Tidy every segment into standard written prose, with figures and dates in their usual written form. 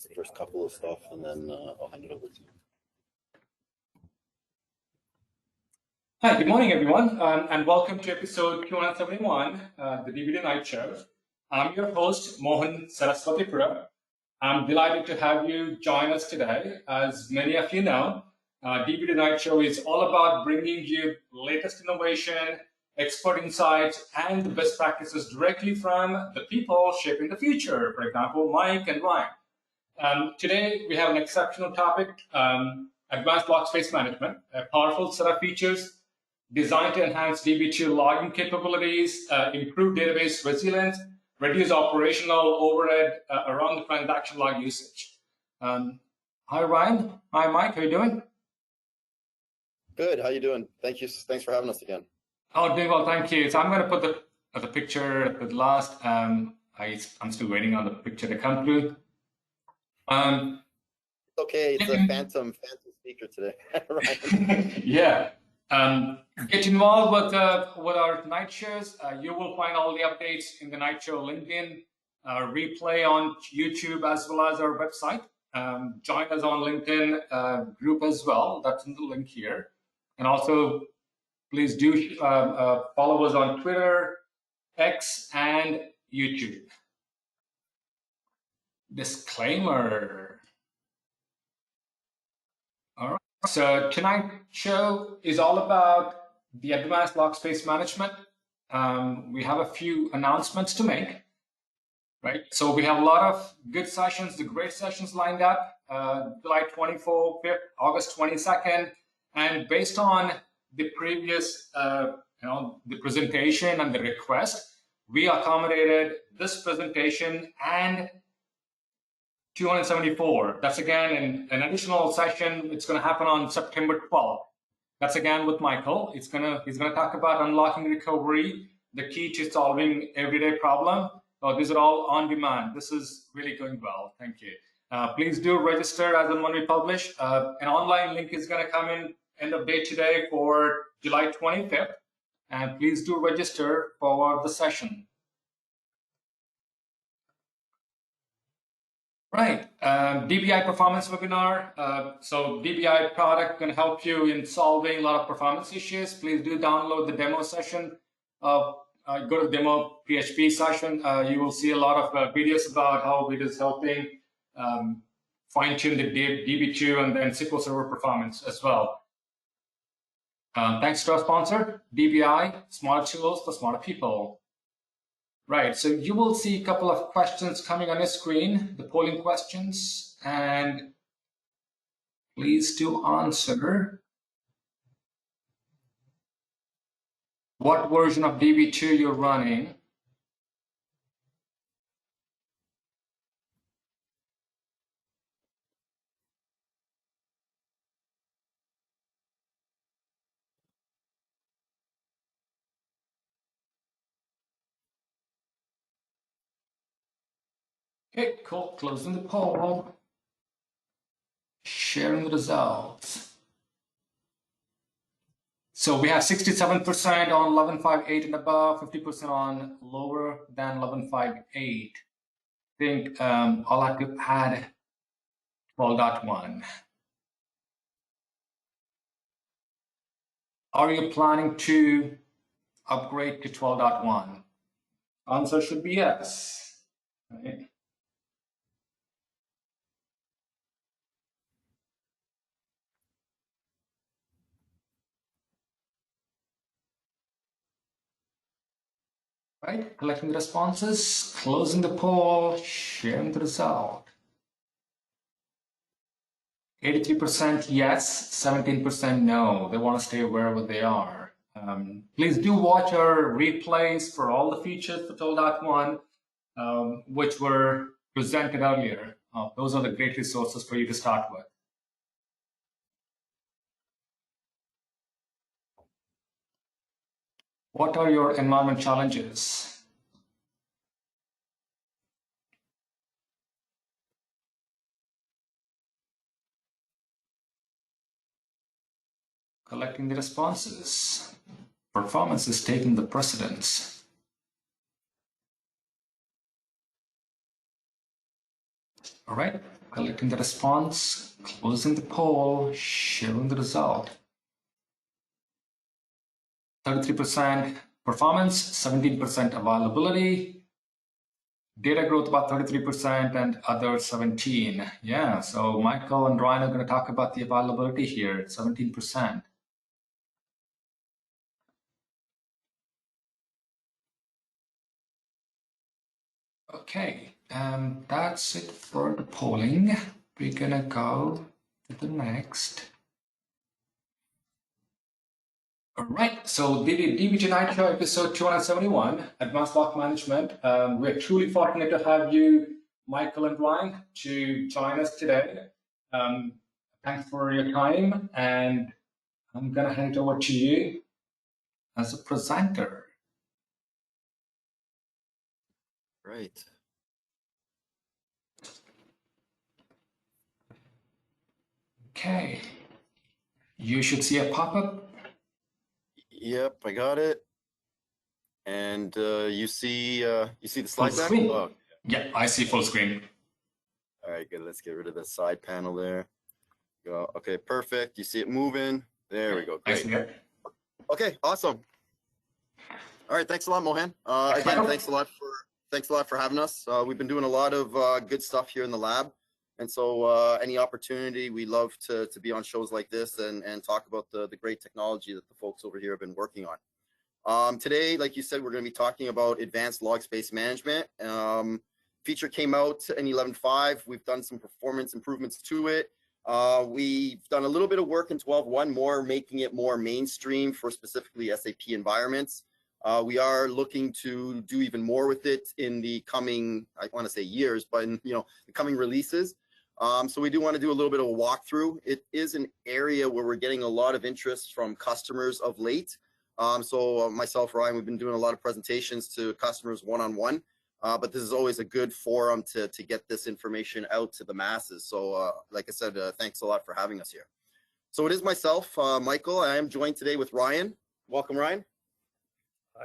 the first couple of stuff, and then I'll hand it over to you. Hi, good morning, everyone, and welcome to episode 271, the Db2Night show. I'm your host, Mohan Saraswatipura. I'm delighted to have you join us today. As many of you know, Db2Night show is all about bringing you latest innovation, expert insights, and the best practices directly from the people shaping the future. For example, Mike and Ryan. Today, we have an exceptional topic, advanced block space management, a powerful set of features designed to enhance DB2 logging capabilities, improve database resilience, reduce operational overhead around the transaction log usage. Hi, Ryan. Hi, Mike. How are you doing? Good. How you doing? Thank you. Thanks for having us again. Oh, doing well. Thank you. So I'm going to put the picture at the last. I'm still waiting on the picture to come through. Okay. It's a phantom speaker today. Right. Yeah. Get involved with our night shows. You will find all the updates in the night show LinkedIn, replay on YouTube as well as our website. Join us on LinkedIn group as well. That's in the link here. And also, please do follow us on Twitter, X, and YouTube. Disclaimer. All right. So tonight's show is all about the advanced block space management. We have a few announcements to make, right? So we have a lot of good sessions, the great sessions lined up, July 24th, 5th, August 22nd. And based on the previous, the presentation and the request, we accommodated this presentation and 274. That's again an additional session. It's going to happen on September 12th. That's again with Michael. He's going to talk about unlocking recovery, the key to solving everyday problem. These are all on demand. This is really going well. Thank you. Please do register as and when we publish. An online link is going to come in end of day today for July 25th. And please do register for the session. Right, DBI performance webinar. So DBI product can help you in solving a lot of performance issues. Please do download the demo session. Go to the demo PHP session. You will see a lot of videos about how it is helping fine-tune the DB2 and then SQL Server performance as well. Thanks to our sponsor, DBI, smarter tools for smarter people. Right, so you will see a couple of questions coming on your screen, the polling questions, and please do answer. What version of DB2 you're running? Okay, cool. Closing the poll. Sharing the results. So we have 67% on 11.5.8 and above, 50% on lower than 11.5.8. I think I'll have to add 12.1. Are you planning to upgrade to 12.1? Answer should be yes. Right. Right, collecting the responses, closing the poll, sharing the result. 83% yes, 17% no. They want to stay wherever they are. Please do watch our replays for all the features for 12.1, which were presented earlier. Those are the great resources for you to start with. What are your environment challenges? Collecting the responses. Performance is taking the precedence. All right, collecting the response, closing the poll, showing the result. 33% performance, 17% availability, data growth about 33% and other 17. Yeah, so Michael and Ryan are going to talk about the availability here, 17%. Okay, that's it for the polling. We're going to go to the next. All right, so Db2Night show episode 271, Advanced Log Management. We're truly fortunate to have you, Michael and Ryan, to join us today. Thanks for your time, and I'm going to hand it over to you as a presenter. Right. Okay, you should see a pop-up. Yep, I got it. And you see the slide deck? Screen. Oh. Yeah, I see full screen. All right, good. Let's get rid of the side panel there. Go. Okay, perfect. You see it moving? There we go. Great. I see it. Okay, awesome. All right, thanks a lot, Mohan. Again, thanks a lot for having us. We've been doing a lot of good stuff here in the lab, and so any opportunity, we love to be on shows like this and talk about the great technology that the folks over here have been working on. Today, like you said, we're going to be talking about advanced log space management. Feature came out in 11.5. We've done some performance improvements to it. We've done a little bit of work in 12.1, more making it more mainstream for specifically SAP environments. We are looking to do even more with it in the coming, I want to say years, but in the coming releases. So we do want to do a little bit of a walkthrough. It is an area where we're getting a lot of interest from customers of late. So myself, Ryan, we've been doing a lot of presentations to customers one-on-one, but this is always a good forum to get this information out to the masses. So like I said, thanks a lot for having us here. So it is myself, Michael. I am joined today with Ryan. Welcome, Ryan.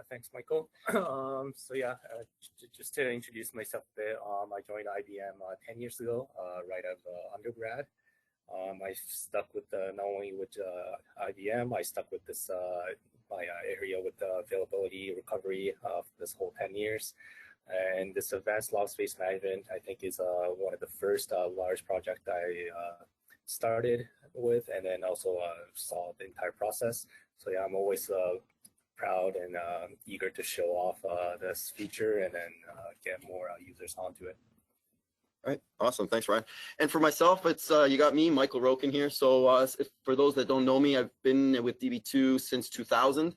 Thanks, Michael. So yeah, just to introduce myself a bit, I joined IBM 10 years ago, right out of undergrad. I stuck with not only with IBM, I stuck with this my area with availability recovery for this whole 10 years. And this advanced log space management, I think, is one of the first large project I started with, and then also saw the entire process. So yeah, I'm always proud and eager to show off this feature and then get more users onto it. All right, awesome. Thanks, Ryan. And for myself, it's you got me, Michael Roecken here. So for those that don't know me, I've been with DB2 since 2000.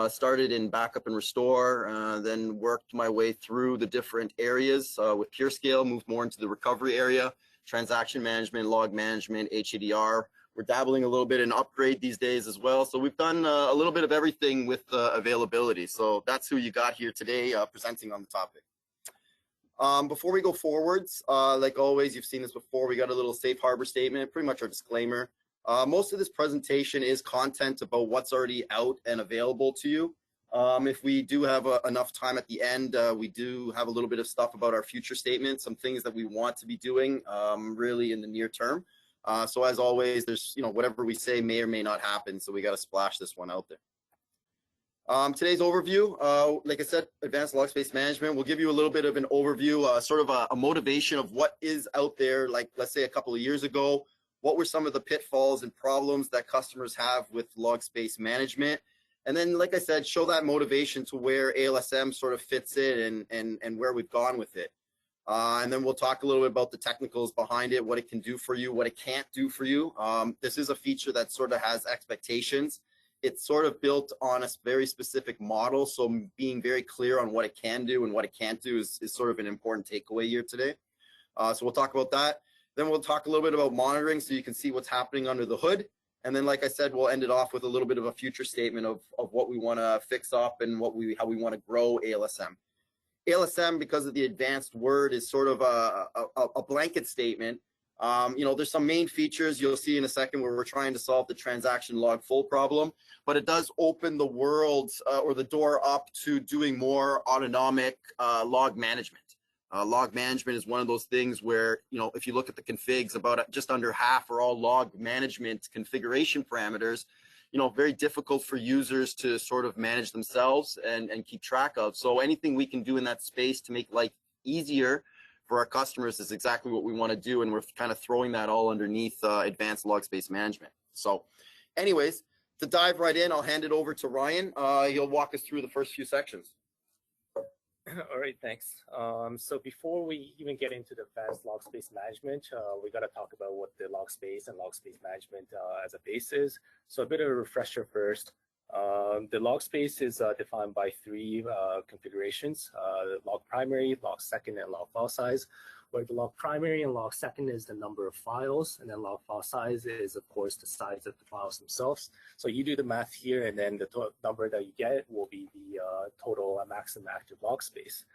Started in backup and restore, then worked my way through the different areas with PureScale, moved more into the recovery area, transaction management, log management, HADR. We're dabbling a little bit in upgrade these days as well. So we've done a little bit of everything with availability. So that's who you got here today presenting on the topic. Before we go forwards, like always, you've seen this before, we got a little safe harbor statement, pretty much our disclaimer. Most of this presentation is content about what's already out and available to you. If we do have enough time at the end, we do have a little bit of stuff about our future statements, some things that we want to be doing really in the near term. So as always, there's, whatever we say may or may not happen. So we got to splash this one out there. Today's overview, like I said, advanced log space management. We'll give you a little bit of an overview, sort of a motivation of what is out there. Like, let's say a couple of years ago, what were some of the pitfalls and problems that customers have with log space management? And then, like I said, show that motivation to where ALSM sort of fits in and where we've gone with it. And then we'll talk a little bit about the technicals behind it, what it can do for you, what it can't do for you. This is a feature that sort of has expectations. It's sort of built on a very specific model. So being very clear on what it can do and what it can't do is sort of an important takeaway here today. So we'll talk about that. Then we'll talk a little bit about monitoring so you can see what's happening under the hood. And then, like I said, we'll end it off with a little bit of a future statement of what we want to fix up and how we want to grow ALSM. ALSM, because of the advanced word, is sort of a blanket statement. There's some main features you'll see in a second where we're trying to solve the transaction log full problem, but it does open the world or the door up to doing more autonomic log management. Log management is one of those things where, if you look at the configs, about just under half are all log management configuration parameters, very difficult for users to sort of manage themselves and keep track of. So anything we can do in that space to make life easier for our customers is exactly what we want to do. And we're kind of throwing that all underneath advanced log space management. So anyways, to dive right in, I'll hand it over to Ryan. He'll walk us through the first few sections. All right, thanks. So before we even get into the advanced log space management, we got to talk about what the log space and log space management as a base is. So a bit of a refresher first. The log space is defined by three configurations: log primary, log second, and log file size. Where the log primary and log second is the number of files, and then log file size is, of course, the size of the files themselves. So you do the math here, and then the number that you get will be the total maximum active log space.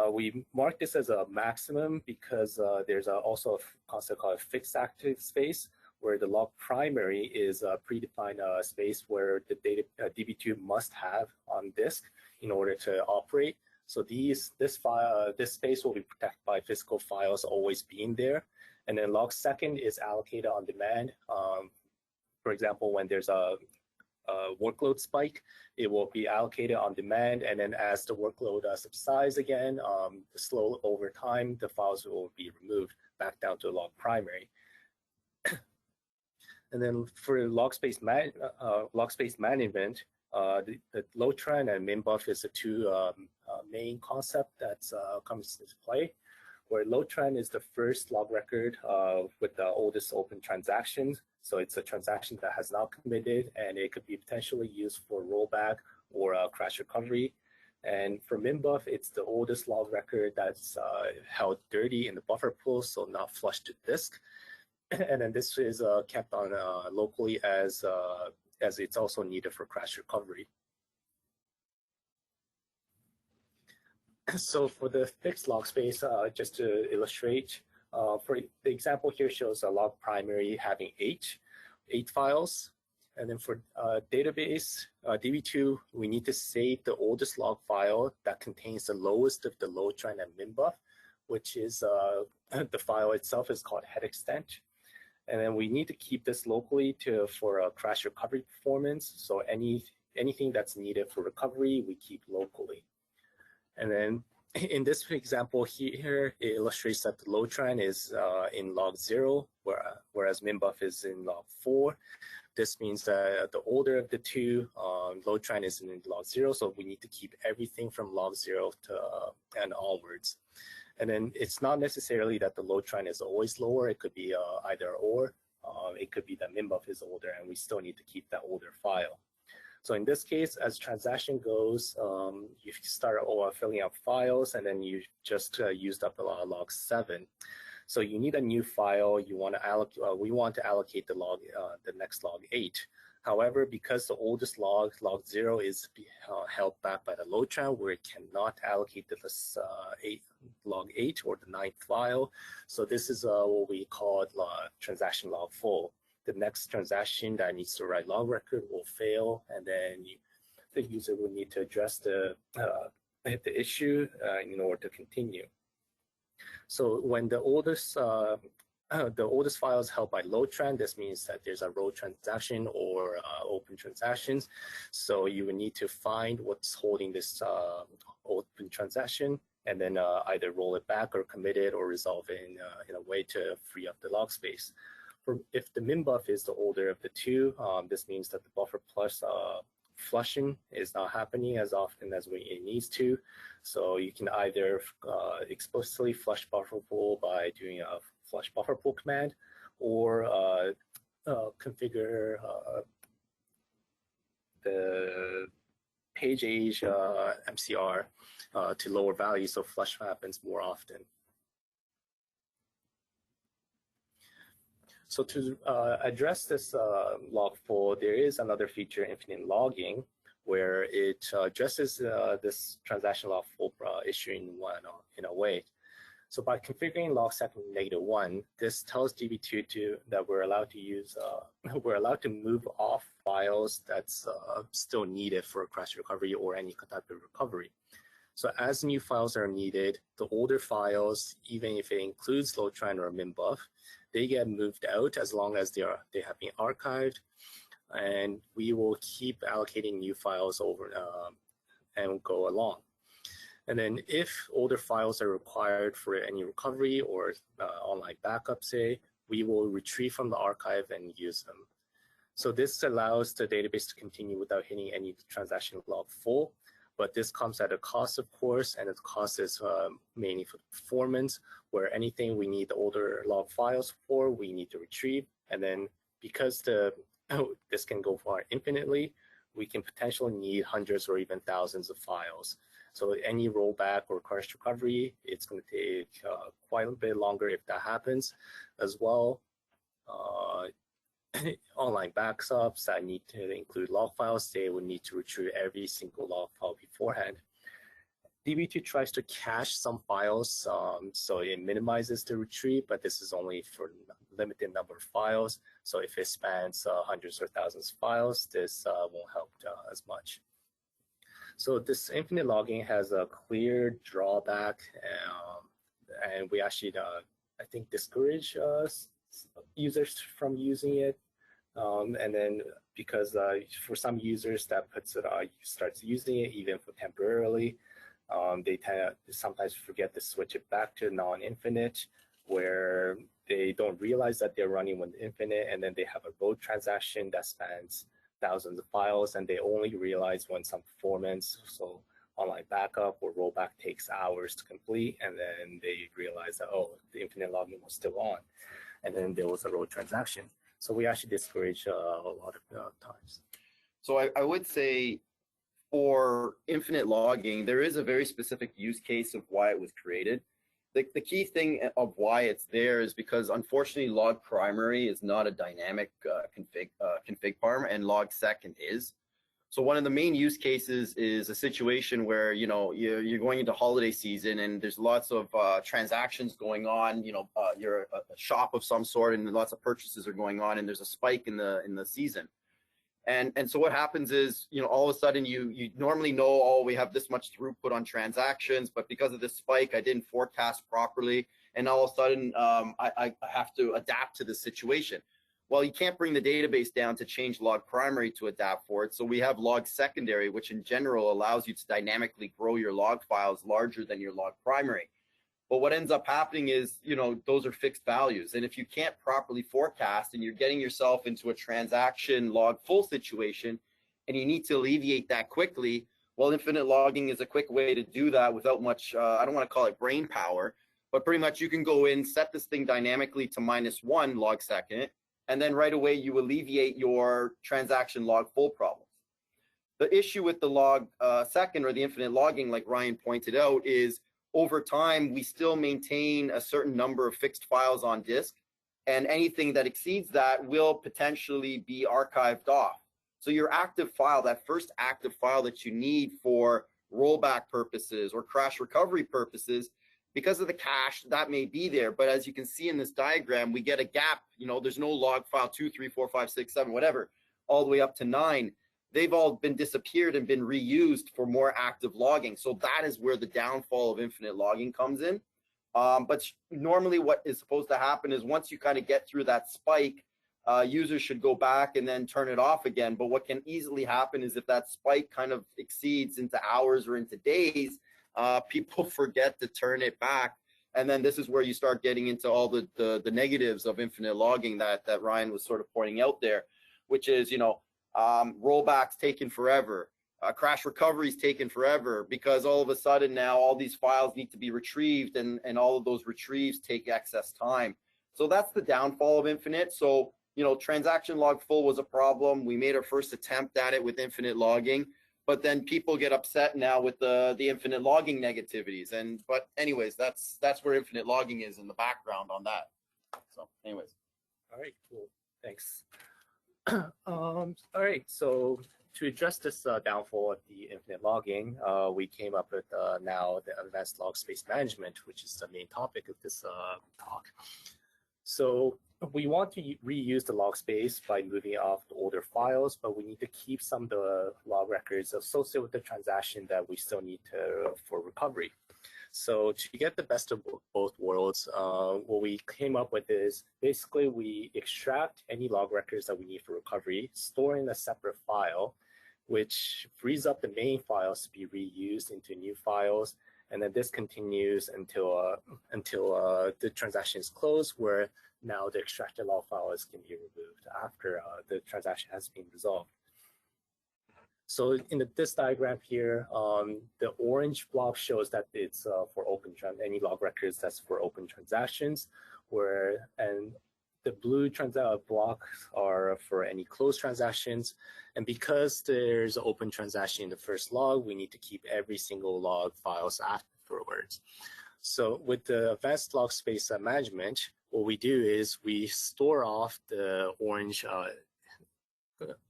We mark this as a maximum because there's also a concept called fixed active space, where the log primary is a predefined space where the data DB2 must have on disk in order to operate. So this space will be protected by physical files always being there. And then log second is allocated on demand. For example, when there's a workload spike, it will be allocated on demand. And then as the workload subsides again, slow over time, the files will be removed back down to log primary. And then for log space management, the load trend and minbuff is the two main concept that comes into play, where load trend is the first log record with the oldest open transactions. So it's a transaction that has not committed, and it could be potentially used for rollback or crash recovery. And for minbuff, it's the oldest log record that's held dirty in the buffer pool, so not flushed to disk. And then this is kept on locally as it's also needed for crash recovery. So for the fixed log space, just to illustrate, for the example here shows a log primary having eight files. And then for database, DB2, we need to save the oldest log file that contains the lowest of the load trend and minbuff, which is the file itself is called head extent. And then we need to keep this locally for crash recovery performance. So anything that's needed for recovery, we keep locally. And then in this example here, it illustrates that the load trend is in log 0, whereas minbuff is in log 4. This means that the older of the two, load trend is in log 0, so we need to keep everything from log 0 and onwards. And then it's not necessarily that the load trend is always lower. It could be either or. It could be that minbuff is older, and we still need to keep that older file. So in this case, as transaction goes, you start filling out files, and then you just used up log 7. So you need a new file. You want to allocate. We want to allocate the next log 8. However, because the oldest log 0, is held back by the load trend, where it cannot allocate this log 8 or the 9th file. So this is what we call transaction log full. The next transaction that needs to write log record will fail, and then the user will need to address the issue in order to continue. So when the oldest file is held by load trend, this means that there's a roll transaction or open transactions. So you would need to find what's holding this open transaction, and then either roll it back or commit it or resolve it in a way to free up the log space. If the minbuff is the older of the two, this means that the buffer plus flushing is not happening as often as it needs to. So you can either explicitly flush buffer pool by doing a flush buffer pool command, or configure the page age MCR to lower values so flush happens more often. So to address this log full, there is another feature, infinite logging, where it addresses this transaction log full issue in a way. So by configuring log second -1, this tells DB2 that we're allowed to use, we're allowed to move off files that's still needed for crash recovery or any type of recovery. So as new files are needed, the older files, even if it includes load trend or minbuff, they get moved out as long as they have been archived, and we will keep allocating new files over and go along. And then if older files are required for any recovery or online backup, say, we will retrieve from the archive and use them. So this allows the database to continue without hitting any transaction log full, but this comes at a cost, of course, and the cost is mainly for performance, where anything we need the older log files for, we need to retrieve. And then because this can go for infinitely, we can potentially need hundreds or even thousands of files. So any rollback or crash recovery, it's going to take quite a bit longer if that happens as well. Online backups that need to include log files, they would need to retrieve every single log file beforehand. DB2 tries to cache some files, so it minimizes the retrieve, but this is only for a limited number of files. So if it spans hundreds or thousands of files, this won't help as much. So this infinite logging has a clear drawback, and we actually, I think, discourage users from using it. And then because for some users that starts using it even for temporarily, they sometimes forget to switch it back to non-infinite, where they don't realize that they're running with infinite, and then they have a road transaction that spans thousands of files, and they only realize when some performance, so online backup or rollback, takes hours to complete, and then they realize that, oh, the infinite logging was still on, and then there was a road transaction. So we actually discourage a lot of times. So I would say for infinite logging, there is a very specific use case of why it was created. The key thing of why it's there is because, unfortunately, log primary is not a dynamic config parm, and log second is. So one of the main use cases is a situation where, you know, you're going into holiday season and there's lots of transactions going on. You know, you're a shop of some sort and lots of purchases are going on, and there's a spike in the season. And so what happens is, you know, all of a sudden you normally know, oh, we have this much throughput on transactions, but because of this spike, I didn't forecast properly, and all of a sudden I have to adapt to the situation. Well, you can't bring the database down to change log primary to adapt for it. So we have log secondary, which in general allows you to dynamically grow your log files larger than your log primary. But what ends up happening is, you know, those are fixed values. And if you can't properly forecast and you're getting yourself into a transaction log full situation and you need to alleviate that quickly, well, infinite logging is a quick way to do that without much, I don't want to call it brain power, but pretty much you can go in, set this thing dynamically to -1 log second, and then right away you alleviate your transaction log full problems. The issue with the log second, or the infinite logging, like Ryan pointed out, is over time, we still maintain a certain number of fixed files on disk, and anything that exceeds that will potentially be archived off. So your active file, that first active file that you need for rollback purposes or crash recovery purposes, because of the cache, that may be there. But as you can see in this diagram, we get a gap. You know, there's no log file 2, 3, 4, 5, 6, 7, whatever, all the way up to 9. They've all been disappeared and been reused for more active logging. So that is where the downfall of infinite logging comes in. But normally what is supposed to happen is once you kind of get through that spike, users should go back and then turn it off again. But what can easily happen is if that spike kind of exceeds into hours or into days, people forget to turn it back. And then this is where you start getting into all the negatives of infinite logging that Ryan was sort of pointing out there, which is, you know, rollbacks taken forever, crash recoveries taken forever, because all of a sudden now all these files need to be retrieved, and all of those retrieves take excess time. So that's the downfall of infinite. So, you know, transaction log full was a problem. We made our first attempt at it with infinite logging, but then people get upset now with the infinite logging negativities. But anyways, that's where infinite logging is in the background on that. So anyways. All right, cool, thanks. All right, so to address this downfall of the infinite logging, we came up with now the advanced log space management, which is the main topic of this talk. So we want to reuse the log space by moving off the older files, but we need to keep some of the log records associated with the transaction that we still need for recovery. So to get the best of both worlds, what we came up with is basically we extract any log records that we need for recovery, store in a separate file, which frees up the main files to be reused into new files. And then this continues until the transaction is closed, where now the extracted log files can be removed after the transaction has been resolved. So in this diagram here, the orange block shows that it's for any log records that's for open transactions, and the blue blocks are for any closed transactions. And because there's an open transaction in the first log, we need to keep every single log files afterwards. So with the advanced log space management, what we do is we store off the orange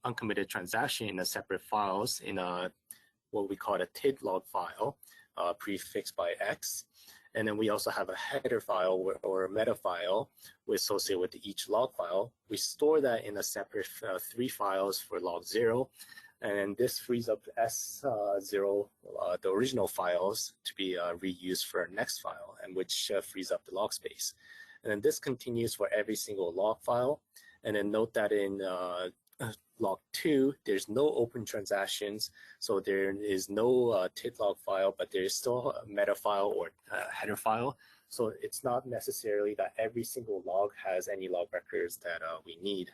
uncommitted transaction in a separate files in what we call a TID log file prefixed by X. And then we also have a header file or a meta file associated with each log file. We store that in a separate 3 files for log 0. And this frees up S0, the original files, to be reused for our next file, and which frees up the log space. And then this continues for every single log file. And then note that in log 2, there's no open transactions, so there is no TID log file, but there is still a meta file or header file. So it's not necessarily that every single log has any log records that we need.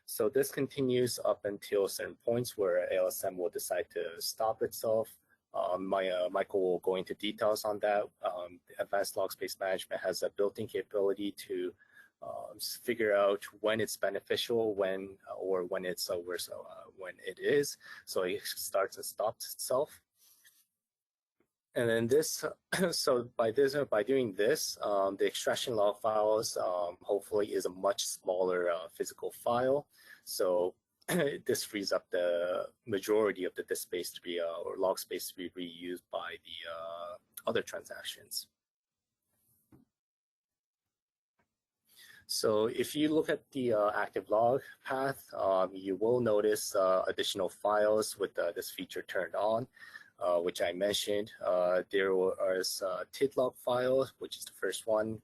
So this continues up until certain points where ALSM will decide to stop itself. Michael will go into details on that. Advanced log space management has a built-in capability to figure out when it's beneficial, when it's worse, when it is. So it starts and stops itself. And then this, so by doing this, the extraction log files hopefully is a much smaller physical file. So this frees up the majority of the disk space to be or log space to be reused by the other transactions. So if you look at the active log path, you will notice additional files with this feature turned on, which I mentioned. There is TID log file, which is the first one.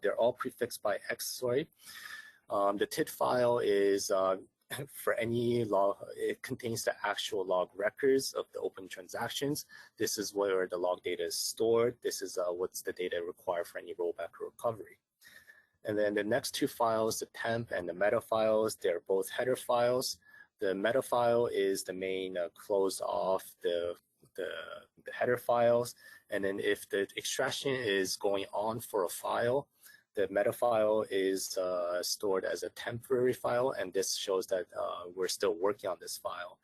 They're all prefixed by X, sorry. The TID file is for any log, it contains the actual log records of the open transactions. This is where the log data is stored. This is what's the data required for any rollback or recovery. And then the next 2 files, the temp and the meta files, they're both header files. The meta file is the main close off the header files. And then if the extraction is going on for a file, the meta file is stored as a temporary file. And this shows that we're still working on this file.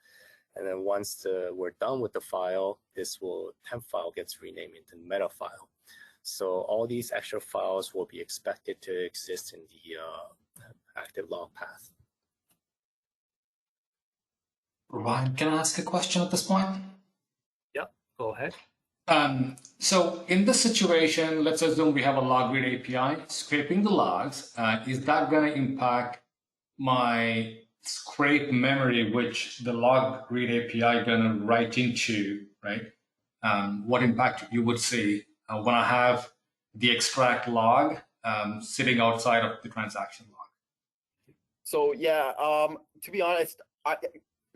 And then once we're done with the file, temp file gets renamed into the meta file. So all these extra files will be expected to exist in the active log path. Ryan, can I ask a question at this point? Yep, go ahead. So in this situation, let's assume we have a log read API scraping the logs. Is that going to impact my scrape memory, which the log read API going to write into, right? What impact you would see when I have the extract log sitting outside of the transaction log? So yeah, to be honest,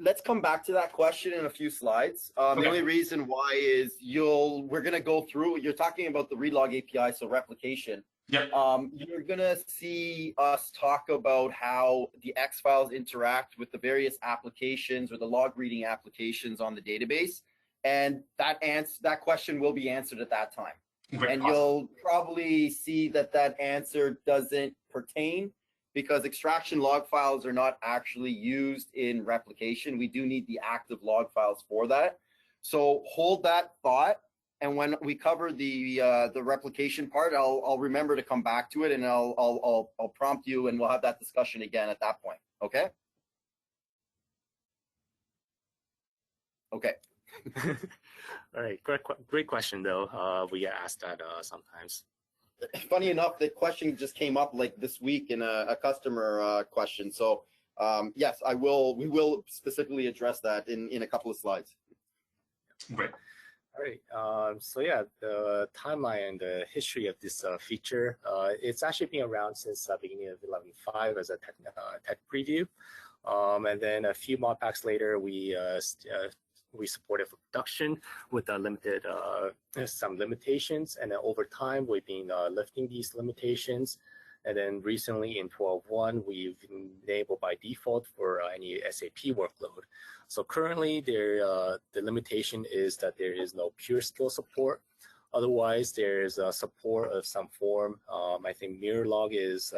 let's come back to that question in a few slides. Okay. The only reason why is we're gonna go through. You're talking about the relog API, so replication. Yep. You're gonna see us talk about how the X files interact with the various applications or the log reading applications on the database, and that question will be answered at that time. Great. And you'll probably see that answer doesn't pertain, because extraction log files are not actually used in replication. We do need the active log files for that. So hold that thought, and when we cover the replication part, I'll remember to come back to it, and I'll prompt you, and we'll have that discussion again at that point. Okay. Okay. All right, great question though. We get asked that sometimes. funny enough, the question just came up like this week in a customer question. So yes, we will specifically address that in a couple of slides. Great. All right. So yeah, the timeline and the history of this feature, it's actually been around since the beginning of 11.5 as a tech preview. And then a few mod packs later, we support it for production with some limitations. And then over time, we've been lifting these limitations. And then recently in 12.1, we've enabled by default for any SAP workload. So currently, the limitation is that there is no pure skill support. Otherwise, there's a support of some form. I think Mirrorlog is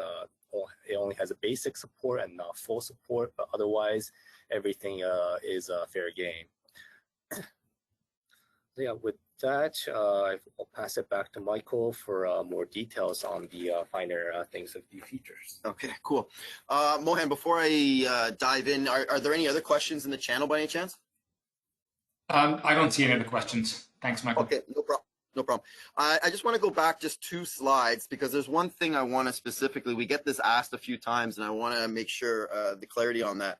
it only has a basic support and not full support, but otherwise, everything is fair game. So yeah, with that, I'll pass it back to Michael for more details on the finer things of the features. Okay, cool. Mohan, before I dive in, are there any other questions in the channel by any chance? I don't see any other questions. Thanks, Michael. Okay, no problem. No problem. I just want to go back just 2 slides because there's one thing I want to specifically, we get this asked a few times and I want to make sure the clarity on that.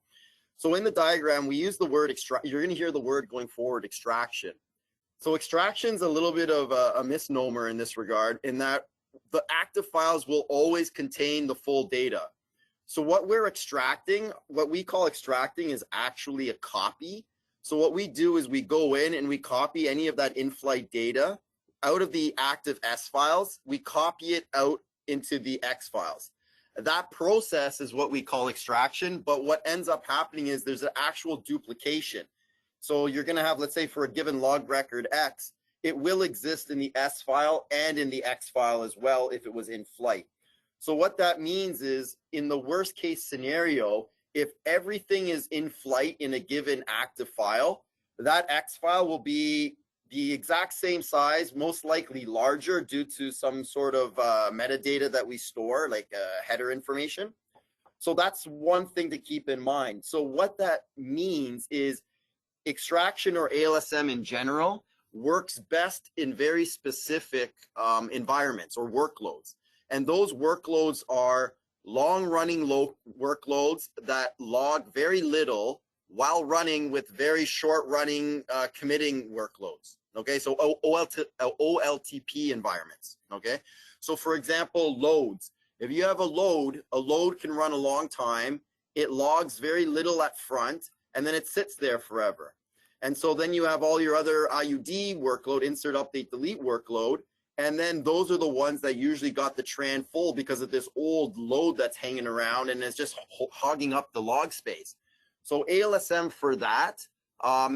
So in the diagram, we use the word you're going to hear the word going forward, extraction. So extraction is a little bit of a misnomer in this regard in that the active files will always contain the full data. So what we're extracting, what we call extracting is actually a copy. So what we do is we go in and we copy any of that in-flight data out of the active S files, we copy it out into the X files. That process is what we call extraction, but what ends up happening is there's an actual duplication. So you're going to have, let's say for a given log record X, it will exist in the S file and in the X file as well if it was in flight. So what that means is in the worst case scenario, if everything is in flight in a given active file, that X file will be the exact same size, most likely larger due to some sort of metadata that we store, like header information. So that's one thing to keep in mind. So what that means is extraction or ALSM in general works best in very specific environments or workloads. And those workloads are long-running workloads that log very little while running with very short-running committing workloads. Okay, so OLTP environments. Okay, so for example, loads. If you have a load can run a long time. It logs very little at front, and then it sits there forever. And so then you have all your other IUD workload, insert, update, delete workload, and then those are the ones that usually got the tran full because of this old load that's hanging around and is just hogging up the log space. So ALSM for that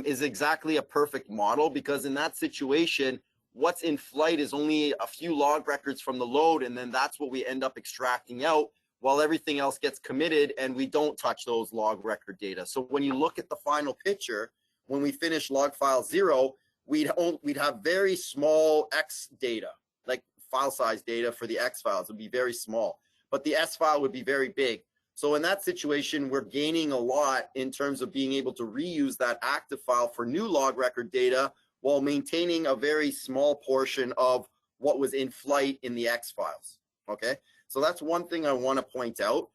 is exactly a perfect model because in that situation, what's in flight is only a few log records from the load, and then that's what we end up extracting out while everything else gets committed and we don't touch those log record data. So when you look at the final picture, when we finish log file 0, we'd have very small X data, like file size data for the X files would be very small, but the S file would be very big. So in that situation, we're gaining a lot in terms of being able to reuse that active file for new log record data while maintaining a very small portion of what was in flight in the X files. Okay, so that's one thing I want to point out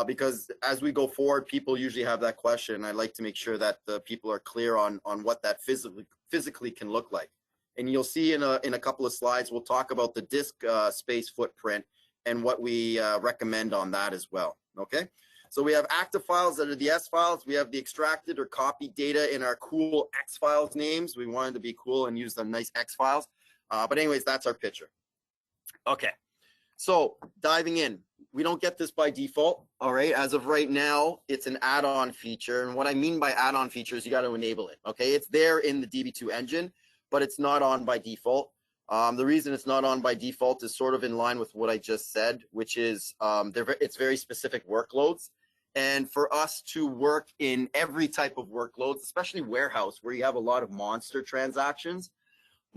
because as we go forward, people usually have that question. I'd like to make sure that the people are clear on what that physically can look like. And you'll see in a couple of slides, we'll talk about the disk space footprint and what we recommend on that as well. Okay, so we have active files that are the S files. We have the extracted or copied data in our cool X files names. We wanted to be cool and use the nice X files. But anyways, that's our picture. Okay, so diving in, we don't get this by default. All right, as of right now, it's an add-on feature. And what I mean by add-on feature is you got to enable it. Okay, it's there in the DB2 engine, but it's not on by default. The reason it's not on by default is sort of in line with what I just said, which is it's very specific workloads. And for us to work in every type of workloads, especially warehouse, where you have a lot of monster transactions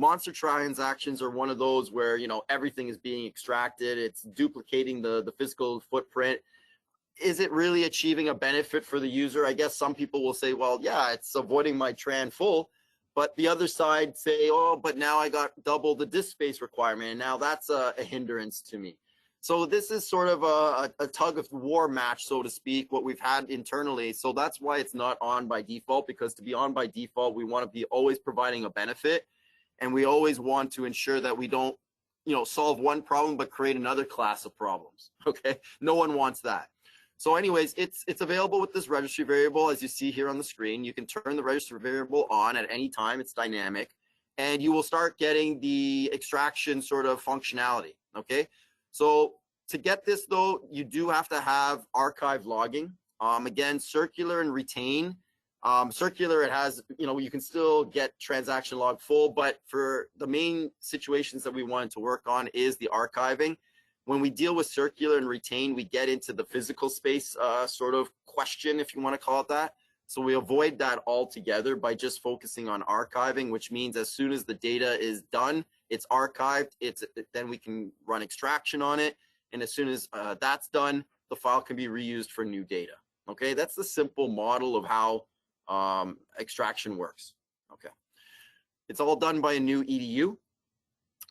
are one of those where, you know, everything is being extracted. It's duplicating the physical footprint. Is it really achieving a benefit for the user? I guess some people will say, well, yeah, it's avoiding my tran full. But the other side say, oh, but now I got double the disk space requirement, and now that's a hindrance to me. So this is sort of a tug of war match, so to speak, what we've had internally. So that's why it's not on by default, because to be on by default, we want to be always providing a benefit, and we always want to ensure that we don't, solve one problem but create another class of problems. Okay, no one wants that. So anyways, it's available with this registry variable, as you see here on the screen. You can turn the registry variable on at any time. It's dynamic, and you will start getting the extraction sort of functionality. Okay, so to get this though, you do have to have archive logging. Again, circular and retain. Circular, it has, you can still get transaction log full, but for the main situations that we wanted to work on is the archiving. When we deal with circular and retain, we get into the physical space sort of question, if you want to call it that. So we avoid that altogether by just focusing on archiving, which means as soon as the data is done, it's archived, then we can run extraction on it. And as soon as that's done, the file can be reused for new data. Okay, that's the simple model of how extraction works. Okay, it's all done by a new EDU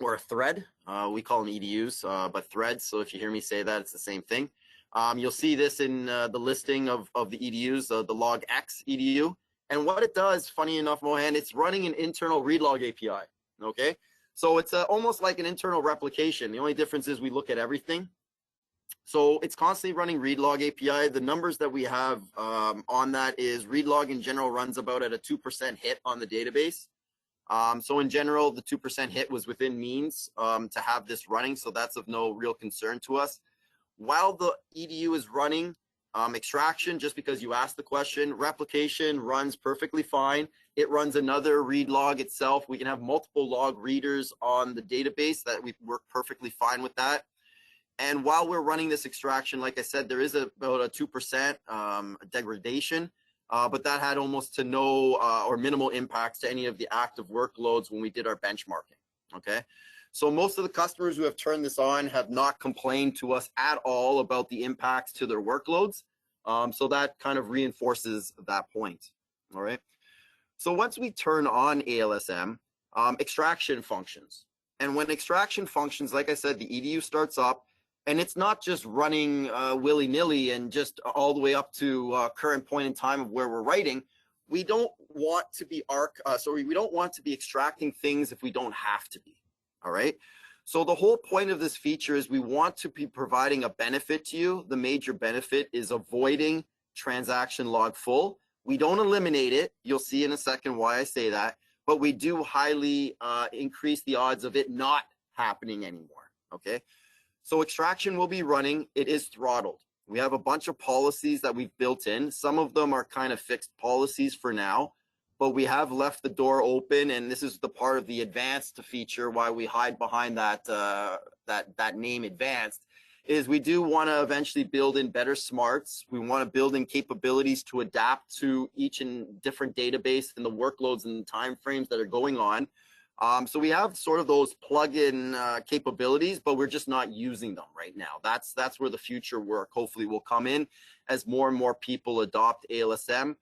or a thread. We call them EDUs, but threads. So if you hear me say that, it's the same thing. You'll see this in the listing of the EDUs, the log X EDU. And what it does, funny enough, Mohan, it's running an internal read log API. Okay, so it's almost like an internal replication. The only difference is we look at everything. So it's constantly running read log API. The numbers that we have on that is read log in general runs about at a 2% hit on the database. So in general, the 2% hit was within means to have this running. So that's of no real concern to us. While the EDU is running extraction, just because you asked the question, replication runs perfectly fine. It runs another read log itself. We can have multiple log readers on the database that we work perfectly fine with that. And while we're running this extraction, like I said, there is about a 2% degradation, but that had almost to no or minimal impacts to any of the active workloads when we did our benchmarking, okay? So most of the customers who have turned this on have not complained to us at all about the impacts to their workloads. So that kind of reinforces that point, all right? So once we turn on ALSM, extraction functions. And when extraction functions, like I said, the EDU starts up, and it's not just running willy-nilly and just all the way up to current point in time of where we're writing. We don't want to be we don't want to be extracting things if we don't have to be. All right. So the whole point of this feature is we want to be providing a benefit to you. The major benefit is avoiding transaction log full. We don't eliminate it. You'll see in a second why I say that, but we do highly increase the odds of it not happening anymore. Okay. So extraction will be running. It is throttled. We have a bunch of policies that we've built in. Some of them are kind of fixed policies for now, but we have left the door open, and this is the part of the advanced feature why we hide behind that that name advanced, is we do want to eventually build in better smarts. We want to build in capabilities to adapt to each and different database and the workloads and timeframes that are going on. So we have sort of those plug-in capabilities, but we're just not using them right now. That's where the future work hopefully will come in as more and more people adopt ALSM.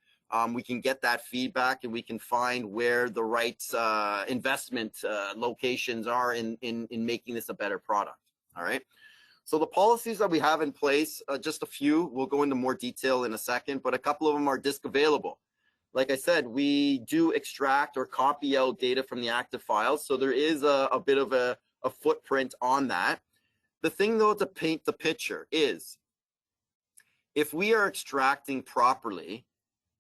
We can get that feedback, and we can find where the right investment locations are in making this a better product. All right. So the policies that we have in place, just a few, we'll go into more detail in a second, but a couple of them are disk available. Like I said, we do extract or copy out data from the active files. So there is a bit of a footprint on that. The thing though to paint the picture is, if we are extracting properly,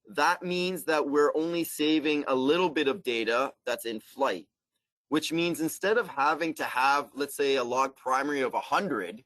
that means that we're only saving a little bit of data that's in flight, which means instead of having to have, let's say, a log primary of 100,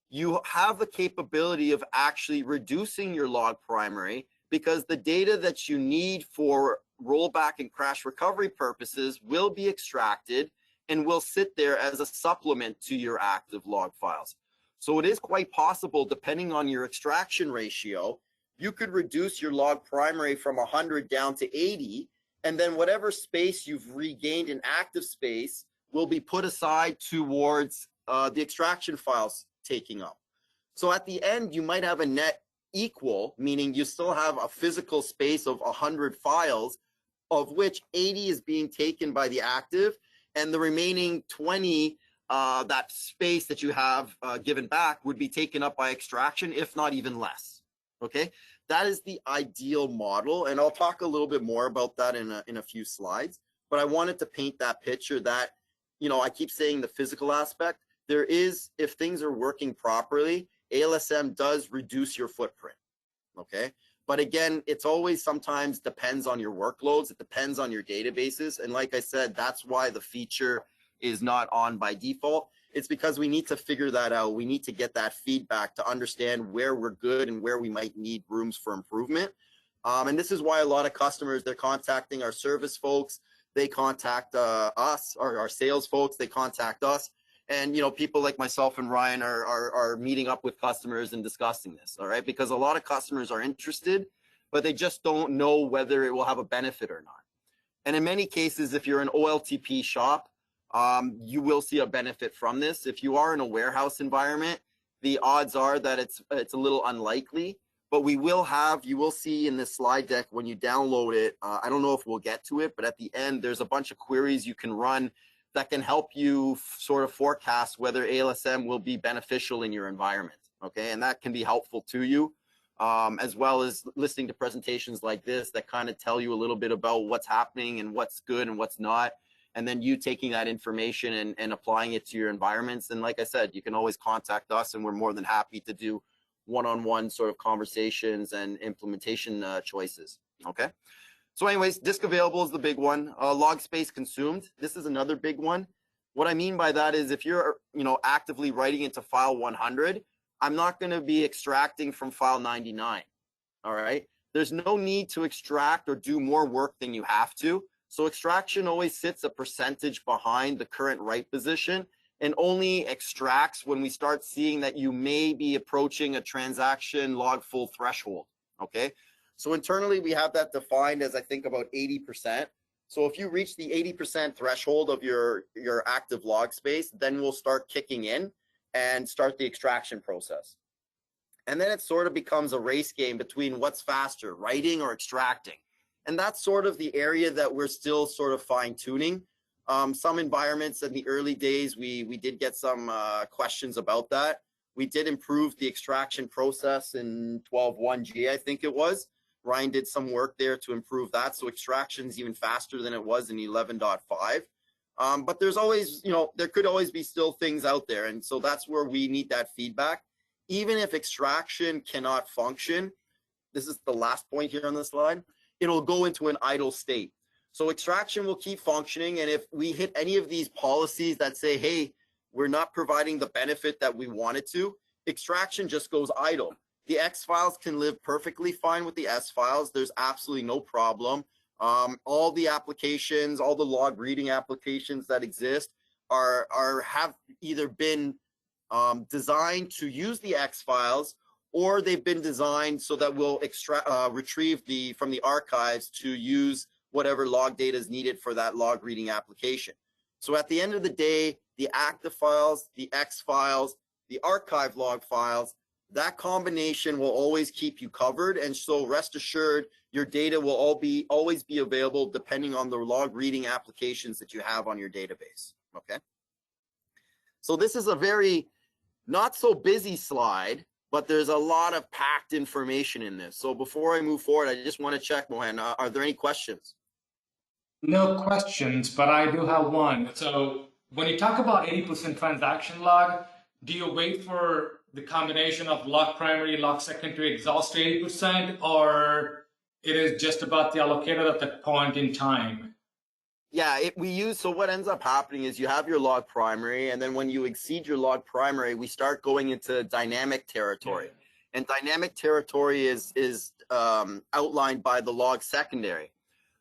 you have the capability of actually reducing your log primary, because the data that you need for rollback and crash recovery purposes will be extracted and will sit there as a supplement to your active log files. So it is quite possible, depending on your extraction ratio, you could reduce your log primary from 100 down to 80, and then whatever space you've regained in active space will be put aside towards the extraction files taking up. So at the end, you might have a net equal, meaning you still have a physical space of 100 files, of which 80 is being taken by the active, and the remaining 20, that space that you have given back, would be taken up by extraction, if not even less. Okay, that is the ideal model, and I'll talk a little bit more about that in a few slides. But I wanted to paint that picture that, you know, I keep saying the physical aspect. There is, if things are working properly, ALSM does reduce your footprint. Okay, but again, it's always sometimes depends on your workloads. It depends on your databases, and like I said, that's why the feature is not on by default. It's because we need to figure that out. We need to get that feedback to understand where we're good and where we might need rooms for improvement. And this is why a lot of customers, they're contacting our service folks, they contact us, or our sales folks, they contact us. And, you know, people like myself and Ryan are meeting up with customers and discussing this, all right? Because a lot of customers are interested, but they just don't know whether it will have a benefit or not. And in many cases, if you're an OLTP shop, you will see a benefit from this. If you are in a warehouse environment, the odds are that it's a little unlikely, but we will have, you will see in this slide deck when you download it, I don't know if we'll get to it, but at the end, there's a bunch of queries you can run that can help you sort of forecast whether ALSM will be beneficial in your environment, okay? And that can be helpful to you, as well as listening to presentations like this that kind of tell you a little bit about what's happening and what's good and what's not. And then you taking that information and applying it to your environments. And like I said, you can always contact us, and we're more than happy to do one-on-one sort of conversations and implementation choices, okay? So anyways, disk available is the big one. Log space consumed, this is another big one. What I mean by that is if you're, you know, actively writing into file 100, I'm not going to be extracting from file 99, all right? There's no need to extract or do more work than you have to. So extraction always sits a percentage behind the current write position and only extracts when we start seeing that you may be approaching a transaction log full threshold, okay? So internally, we have that defined as, I think, about 80%. So if you reach the 80% threshold of your active log space, then we'll start kicking in and start the extraction process. And then it sort of becomes a race game between what's faster, writing or extracting. And that's sort of the area that we're still sort of fine tuning. Some environments in the early days, we did get some questions about that. We did improve the extraction process in 12.1G, I think it was. Ryan did some work there to improve that. So extraction is even faster than it was in 11.5. But there's always, you know, there could always be still things out there. And so that's where we need that feedback. Even if extraction cannot function, this is the last point here on the slide, it'll go into an idle state. So extraction will keep functioning. And if we hit any of these policies that say, hey, we're not providing the benefit that we wanted to, extraction just goes idle. The X files can live perfectly fine with the S files. There's absolutely no problem. All the applications, all the log reading applications that exist have either been designed to use the X files, or they've been designed so that we'll retrieve from the archives to use whatever log data is needed for that log reading application. So at the end of the day, the active files, the X files, the archive log files, that combination will always keep you covered. And so rest assured, your data will always be available depending on the log reading applications that you have on your database, okay? So this is a very not so busy slide, but there's a lot of packed information in this. So before I move forward, I just want to check, Mohan, are there any questions? No questions, but I do have one. So when you talk about 80% transaction log, do you wait for the combination of log primary, log second to exhaust to 80%, or it is just about the allocated at that point in time? Yeah, so what ends up happening is you have your log primary, and then when you exceed your log primary, we start going into dynamic territory. Yeah. And dynamic territory is outlined by the log secondary.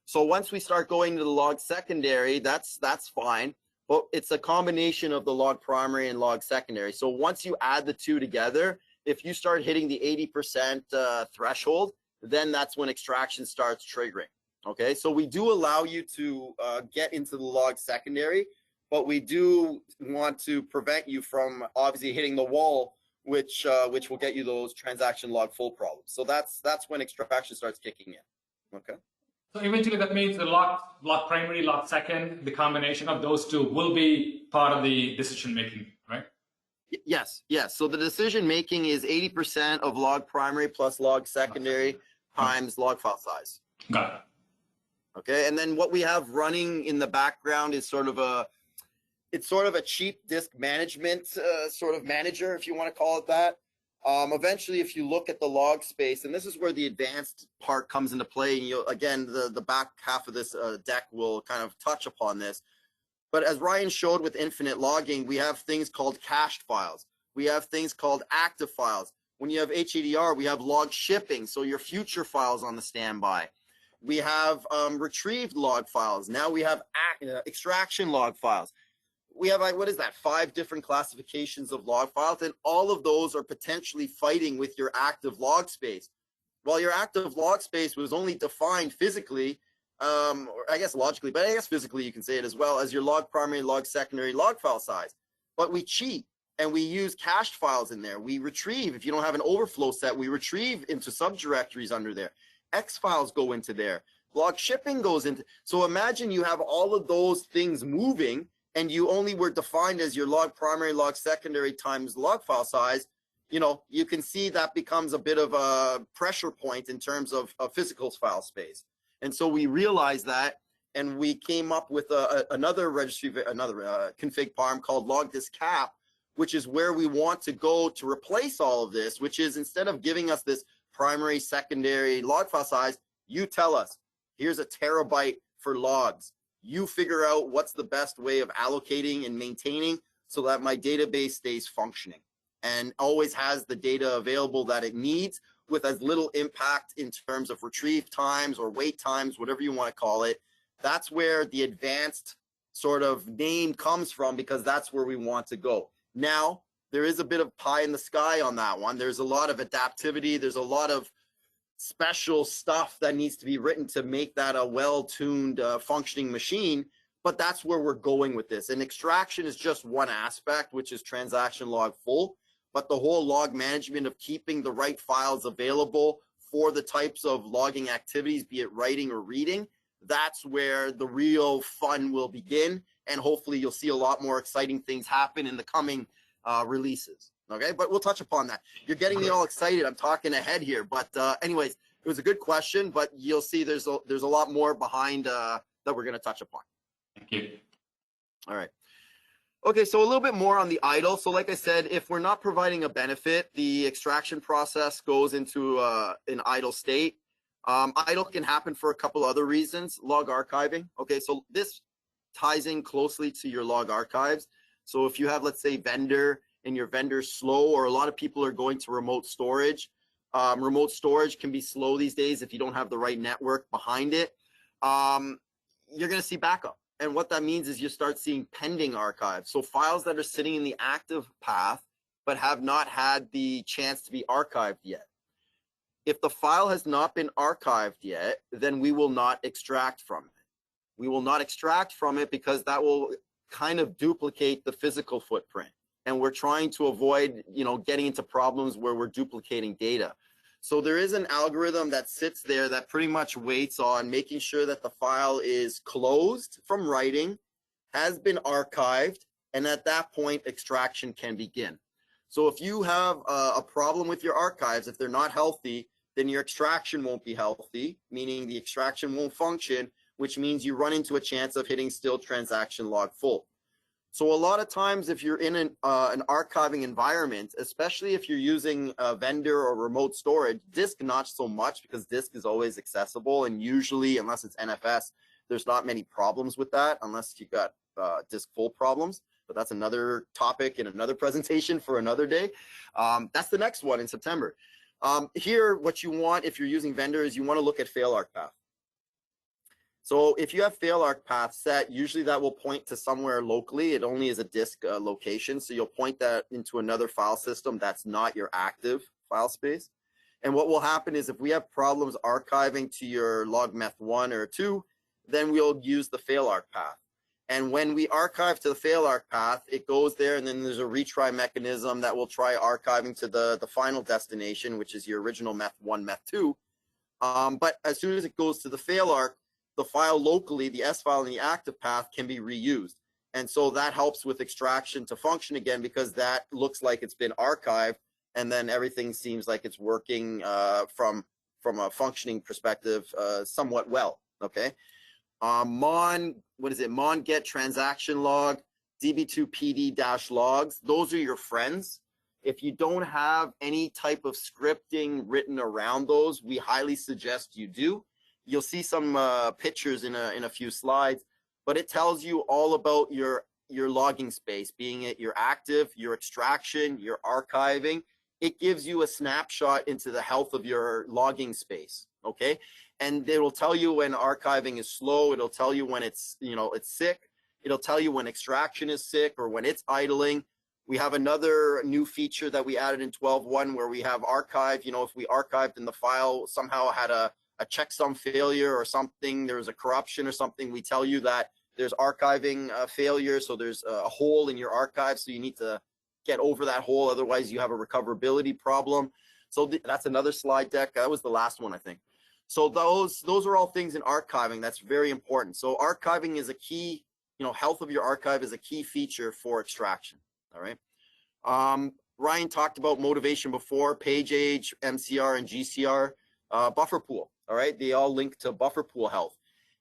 So once we start going to the log secondary, that's fine, but it's a combination of the log primary and log secondary. So once you add the two together, if you start hitting the 80% threshold, then that's when extraction starts triggering. Okay, so we do allow you to get into the log secondary, but we do want to prevent you from obviously hitting the wall, which will get you those transaction log full problems. So that's when extraction starts kicking in. Okay. So eventually that means the log primary, log second, the combination of those two will be part of the decision making, right? Yes, yes. So the decision making is 80% of log primary plus log secondary times log file size. Got it. Okay, and then what we have running in the background is sort of a cheap disk management sort of manager, if you want to call it that. Eventually, if you look at the log space, and this is where the advanced part comes into play, and you'll, again, the back half of this deck will kind of touch upon this. But as Ryan showed with infinite logging, we have things called cached files. We have things called active files. When you have HADR, we have log shipping, so your future files on the standby. We have retrieved log files. Now we have extraction log files. We have, what is that, 5 different classifications of log files, and all of those are potentially fighting with your active log space. While your active log space was only defined physically, or I guess logically, but I guess physically you can say it as well, as your log primary, log secondary, log file size. But we cheat and we use cached files in there. We retrieve, if you don't have an overflow set, we retrieve into subdirectories under there. X files go into there. Log shipping goes into, so imagine you have all of those things moving and you only were defined as your log primary, log secondary times log file size. You know, you can see that becomes a bit of a pressure point in terms of physical file space. And so we realized that, and we came up with another registry, config parm called log disk cap, which is where we want to go to replace all of this, which is instead of giving us this primary, secondary log file size, you tell us, here's a terabyte for logs. You figure out what's the best way of allocating and maintaining so that my database stays functioning and always has the data available that it needs with as little impact in terms of retrieve times or wait times, whatever you want to call it. That's where the advanced sort of name comes from, because that's where we want to go. Now, there is a bit of pie in the sky on that one. There's a lot of adaptivity. There's a lot of special stuff that needs to be written to make that a well-tuned functioning machine, but that's where we're going with this. And extraction is just one aspect, which is transaction log full, but the whole log management of keeping the right files available for the types of logging activities, be it writing or reading, that's where the real fun will begin. And hopefully you'll see a lot more exciting things happen in the coming releases. Okay, but we'll touch upon that. You're getting me all excited. I'm talking ahead here, but anyways, it was a good question, but you'll see there's a lot more behind that we're going to touch upon. Thank you. All right. Okay, so a little bit more on the idle. So like I said, if we're not providing a benefit, the extraction process goes into an idle state. Idle can happen for a couple other reasons. Log archiving. Okay, so this ties in closely to your log archives. So if you have, let's say, vendor, and your vendor's slow, or a lot of people are going to remote storage. Remote storage can be slow these days if you don't have the right network behind it. You're going to see backup. And what that means is you start seeing pending archives. So files that are sitting in the active path, but have not had the chance to be archived yet. If the file has not been archived yet, then we will not extract from it. We will not extract from it because that will kind of duplicate the physical footprint. And we're trying to avoid, getting into problems where we're duplicating data. So there is an algorithm that sits there that pretty much waits on making sure that the file is closed from writing, has been archived, and at that point, extraction can begin. So if you have a problem with your archives, if they're not healthy, then your extraction won't be healthy, meaning the extraction won't function, which means you run into a chance of hitting still transaction log full. So a lot of times if you're in an archiving environment, especially if you're using a vendor or remote storage, disk not so much, because disk is always accessible, and usually, unless it's NFS, there's not many problems with that unless you got disk full problems. But that's another topic in another presentation for another day. That's the next one in September. Here, what you want if you're using vendors, you want to look at fail arc path. So if you have fail arc path set, usually that will point to somewhere locally. It only is a disk location. So you'll point that into another file system that's not your active file space. And what will happen is if we have problems archiving to your log meth 1 or 2, then we'll use the fail arc path. And when we archive to the fail arc path, it goes there, and then there's a retry mechanism that will try archiving to the final destination, which is your original meth 1, meth 2. But as soon as it goes to the fail arc, the file locally, the S file in the active path can be reused. And so that helps with extraction to function again, because that looks like it's been archived, and then everything seems like it's working from a functioning perspective somewhat well. Okay. Mon get transaction log, db2pd-logs. Those are your friends. If you don't have any type of scripting written around those, we highly suggest you do. You'll see some pictures in a few slides, but it tells you all about your logging space, being it your active, your extraction, your archiving. It gives you a snapshot into the health of your logging space, okay? And it will tell you when archiving is slow. It'll tell you when it's sick. It'll tell you when extraction is sick or when it's idling. We have another new feature that we added in 12.1 where we have archive. If we archived and the file somehow had a checksum failure or something, there's a corruption or something, we tell you that there's archiving failure. So there's a hole in your archive. So you need to get over that hole. Otherwise, you have a recoverability problem. So that's another slide deck. That was the last one, I think. So those are all things in archiving. That's very important. So archiving is a key, health of your archive is a key feature for extraction. All right. Ryan talked about motivation before, page age, MCR, and GCR, buffer pool. All right. They all link to buffer pool health.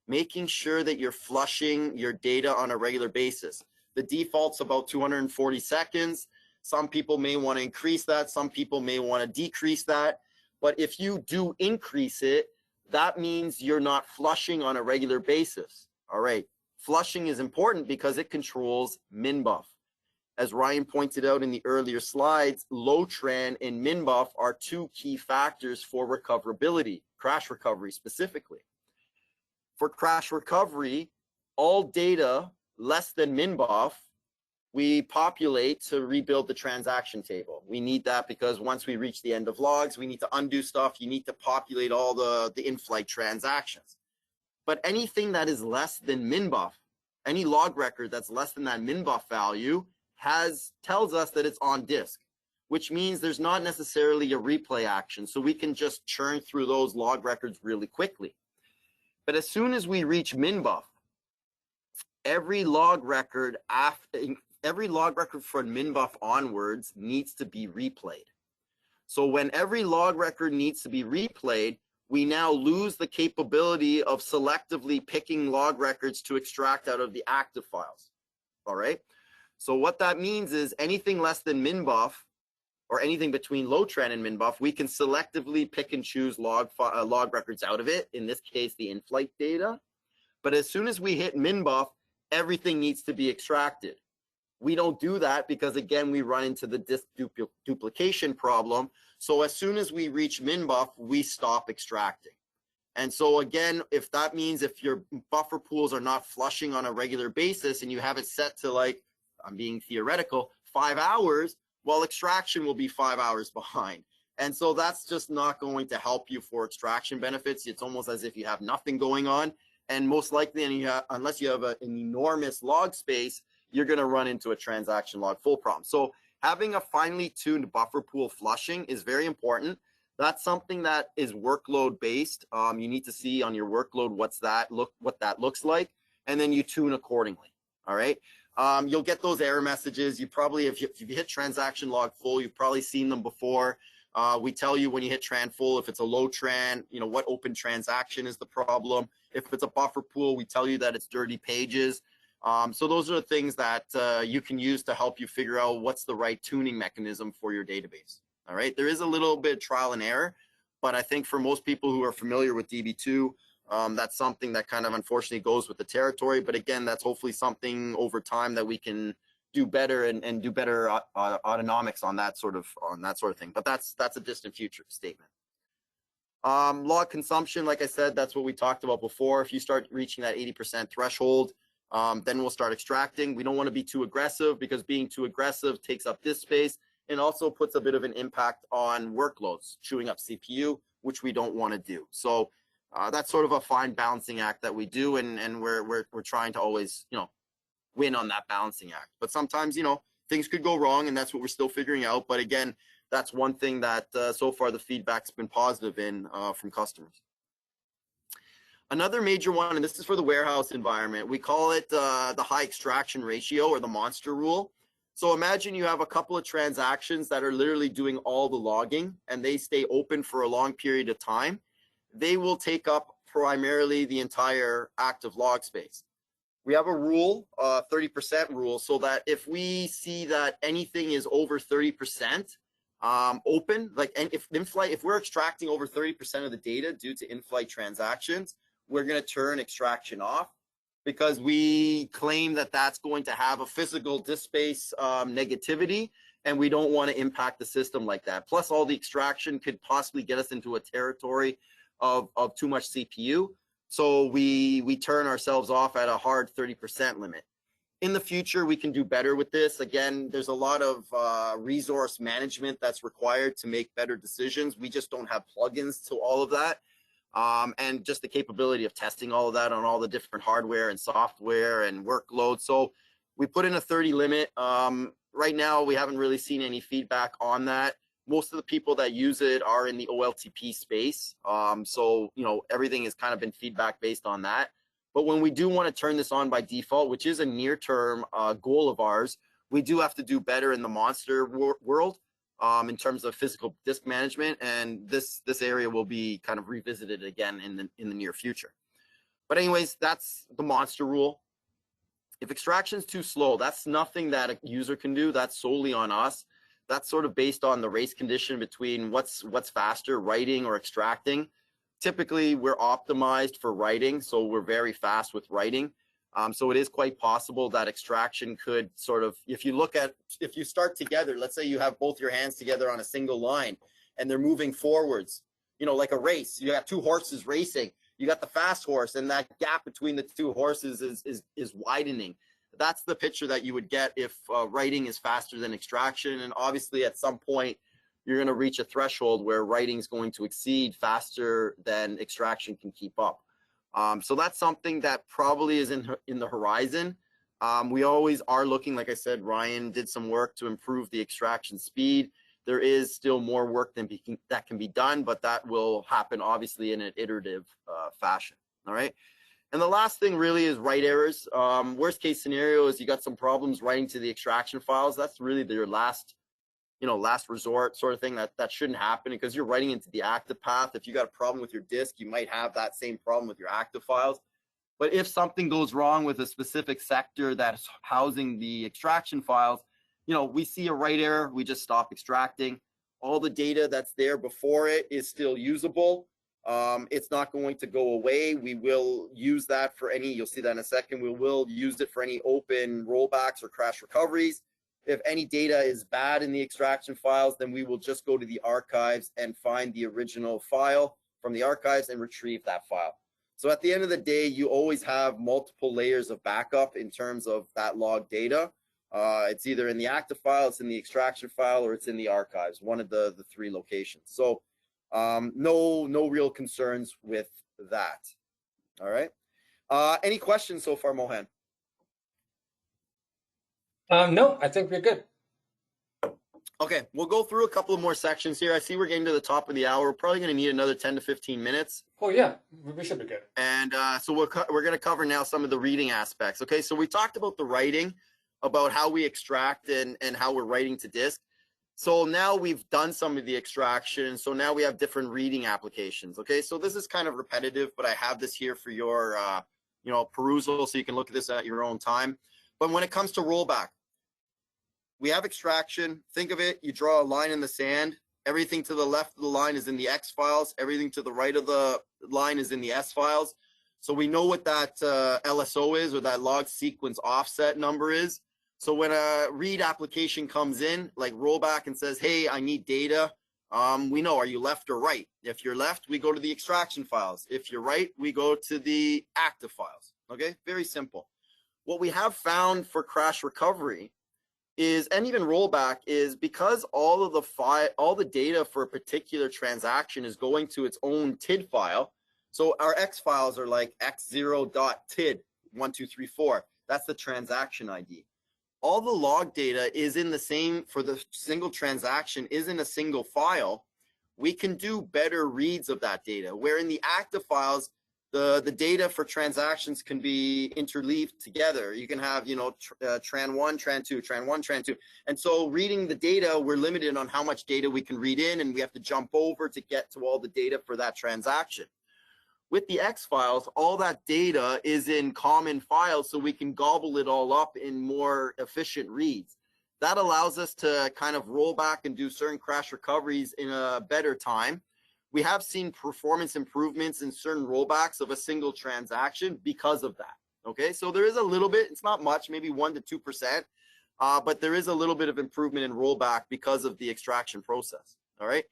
Making sure that you're flushing your data on a regular basis. The default's about 240 seconds. Some people may want to increase that. Some people may want to decrease that. But if you do increase it, that means you're not flushing on a regular basis. All right. Flushing is important because it controls minbuff. As Ryan pointed out in the earlier slides, low-tran and minbuff are two key factors for recoverability, crash recovery specifically. For crash recovery, all data less than minbuff, we populate to rebuild the transaction table. We need that because once we reach the end of logs, we need to undo stuff. You need to populate all the in-flight transactions. But anything that is less than minbuff, any log record that's less than that minbuff value tells us that it's on disk, which means there's not necessarily a replay action. So we can just churn through those log records really quickly. But as soon as we reach minbuff, every log record from minbuff onwards needs to be replayed. So when every log record needs to be replayed, we now lose the capability of selectively picking log records to extract out of the active files. All right. So what that means is anything less than minbuff or anything between low-tran and minbuff, we can selectively pick and choose log records out of it. In this case, the in-flight data. But as soon as we hit minbuff, everything needs to be extracted. We don't do that because, again, we run into the disk duplication problem. So as soon as we reach minbuff, we stop extracting. And so, again, if that means if your buffer pools are not flushing on a regular basis and you have it set to, like, I'm being theoretical, 5 hours, well, extraction will be 5 hours behind. And so that's just not going to help you for extraction benefits. It's almost as if you have nothing going on. And most likely, unless you have an enormous log space, you're going to run into a transaction log full problem. So having a finely tuned buffer pool flushing is very important. That's something that is workload based. You need to see on your workload what that looks like, and then you tune accordingly. All right. You'll get those error messages. You probably, if you hit transaction log full, you've probably seen them before. We tell you when you hit tran full, if it's a low tran, what open transaction is the problem. If it's a buffer pool, we tell you that it's dirty pages. So those are the things that you can use to help you figure out what's the right tuning mechanism for your database. All right. There is a little bit of trial and error, but I think for most people who are familiar with DB2, that's something that kind of unfortunately goes with the territory. But again, that's hopefully something over time that we can do better and do better autonomics on that sort of thing. But that's a distant future statement. Log consumption, like I said, that's what we talked about before. If you start reaching that 80% threshold, then we'll start extracting. We don't want to be too aggressive because being too aggressive takes up disk space and also puts a bit of an impact on workloads, chewing up CPU, which we don't want to do. So that's sort of a fine balancing act that we do, and we're trying to always, win on that balancing act. But sometimes, things could go wrong, and that's what we're still figuring out. But again, that's one thing that so far the feedback's been positive from customers. Another major one, and this is for the warehouse environment, we call it the high extraction ratio, or the monster rule. So imagine you have a couple of transactions that are literally doing all the logging, and they stay open for a long period of time. They will take up primarily the entire active log space. We have a rule, 30% rule, so that if we see that anything is over 30% open, like, and if we're extracting over 30% of the data due to in-flight transactions, we're going to turn extraction off, because we claim that that's going to have a physical disk space negativity, and we don't want to impact the system like that. Plus, all the extraction could possibly get us into a territory of too much CPU. So we turn ourselves off at a hard 30% limit. In the future, we can do better with this. Again, there's a lot of resource management that's required to make better decisions. We just don't have plugins to all of that. And just the capability of testing all of that on all the different hardware and software and workloads. So we put in a 30 limit. Right now, we haven't really seen any feedback on that. Most of the people that use it are in the OLTP space. So, you know, everything has kind of been feedback based on that. But when we do want to turn this on by default, which is a near-term goal of ours, we do have to do better in the monster world in terms of physical disk management. And this area will be kind of revisited again in the near future. But anyways, that's the monster rule. If extraction is too slow, that's nothing that a user can do. That's solely on us. That's sort of based on the race condition between what's faster, writing or extracting. Typically, we're optimized for writing, so we're very fast with writing. So it is quite possible that extraction could sort of, if you start together, let's say you have both your hands together on a single line and they're moving forwards, you know, like a race. You got two horses racing. You got the fast horse, and that gap between the two horses is widening. That's the picture that you would get if writing is faster than extraction. And obviously, at some point, you're going to reach a threshold where writing is going to exceed faster than extraction can keep up. So that's something that probably is in the horizon. We always are looking, like I said, Ryan did some work to improve the extraction speed. There is still more work that can be done, but that will happen obviously in an iterative fashion. All right. And the last thing really is write errors. Worst case scenario is you got some problems writing to the extraction files. That's really your last resort sort of thing. That shouldn't happen, because you're writing into the active path. If you got a problem with your disk, you might have that same problem with your active files. But if something goes wrong with a specific sector that's housing the extraction files, you know, we see a write error, we just stop extracting. All the data that's there before it is still usable. It's not going to go away. We will use that for any, you'll see that in a second, we will use it for any open rollbacks or crash recoveries. If any data is bad in the extraction files, then we will just go to the archives and find the original file from the archives and retrieve that file. So at the end of the day, you always have multiple layers of backup in terms of that log data. It's either in the active file, it's in the extraction file, or it's in the archives, one of the three locations. So no real concerns with that. All right. Any questions so far, Mohan? No, I think we're good. Okay, we'll go through a couple of more sections here. I see we're getting to the top of the hour. We're probably going to need another 10 to 15 minutes. Oh yeah, we should be good. And so we're going to cover now some of the reading aspects. Okay, so we talked about the writing, about how we extract and how we're writing to disk. So now we've done some of the extraction. So now we have different reading applications. Okay, so this is kind of repetitive, but I have this here for your perusal, so you can look at this at your own time. But when it comes to rollback, we have extraction. Think of it, you draw a line in the sand. Everything to the left of the line is in the X files. Everything to the right of the line is in the S files. So we know what that LSO is, or that log sequence offset number is. So when a read application comes in, like rollback, and says, hey, I need data, we know, are you left or right? If you're left, we go to the extraction files. If you're right, we go to the active files. Okay, very simple. What we have found for crash recovery is, and even rollback, is because all the data for a particular transaction is going to its own TID file. So our X files are like x0.tid 1234. That's the transaction ID. All the log data is in the same, for the single transaction, is in a single file. We can do better reads of that data, where in the active files, the data for transactions can be interleaved together. You can have, tran 1, tran 2, tran 1, tran 2. And so reading the data, we're limited on how much data we can read in, and we have to jump over to get to all the data for that transaction. With the X files, all that data is in common files, so we can gobble it all up in more efficient reads. That allows us to kind of roll back and do certain crash recoveries in a better time. We have seen performance improvements in certain rollbacks of a single transaction because of that. Okay, so there is a little bit, it's not much, maybe 1 to 2%, but there is a little bit of improvement in rollback because of the extraction process. All right.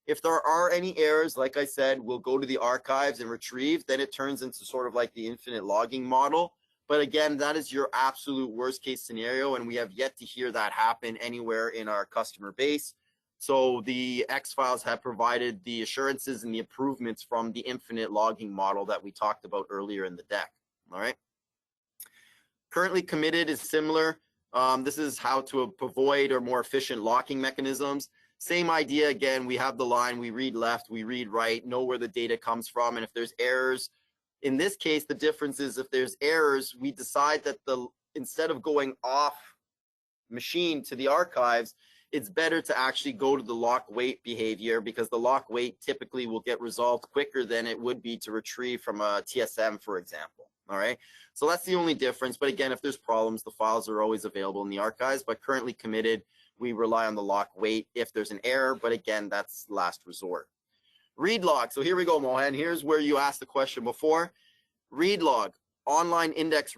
If there are any errors, like I said, we'll go to the archives and retrieve. Then it turns into sort of like the infinite logging model. But again, that is your absolute worst case scenario, and we have yet to hear that happen anywhere in our customer base. So the X files have provided the assurances and the improvements from the infinite logging model that we talked about earlier in the deck. All right. Currently committed is similar. This is how to avoid or more efficient locking mechanisms. Same idea again, we have the line, we read left, we read right, know where the data comes from, and if there's errors, in this case, the difference is if there's errors, we decide that instead of going off machine to the archives, it's better to actually go to the lock wait behavior, because the lock wait typically will get resolved quicker than it would be to retrieve from a TSM, for example. All right. So that's the only difference. But again, if there's problems, the files are always available in the archives, but currently committed, we rely on the lock wait if there's an error. But again, that's last resort. Read log. So here we go, Mohan. Here's where you asked the question before. Read log, online index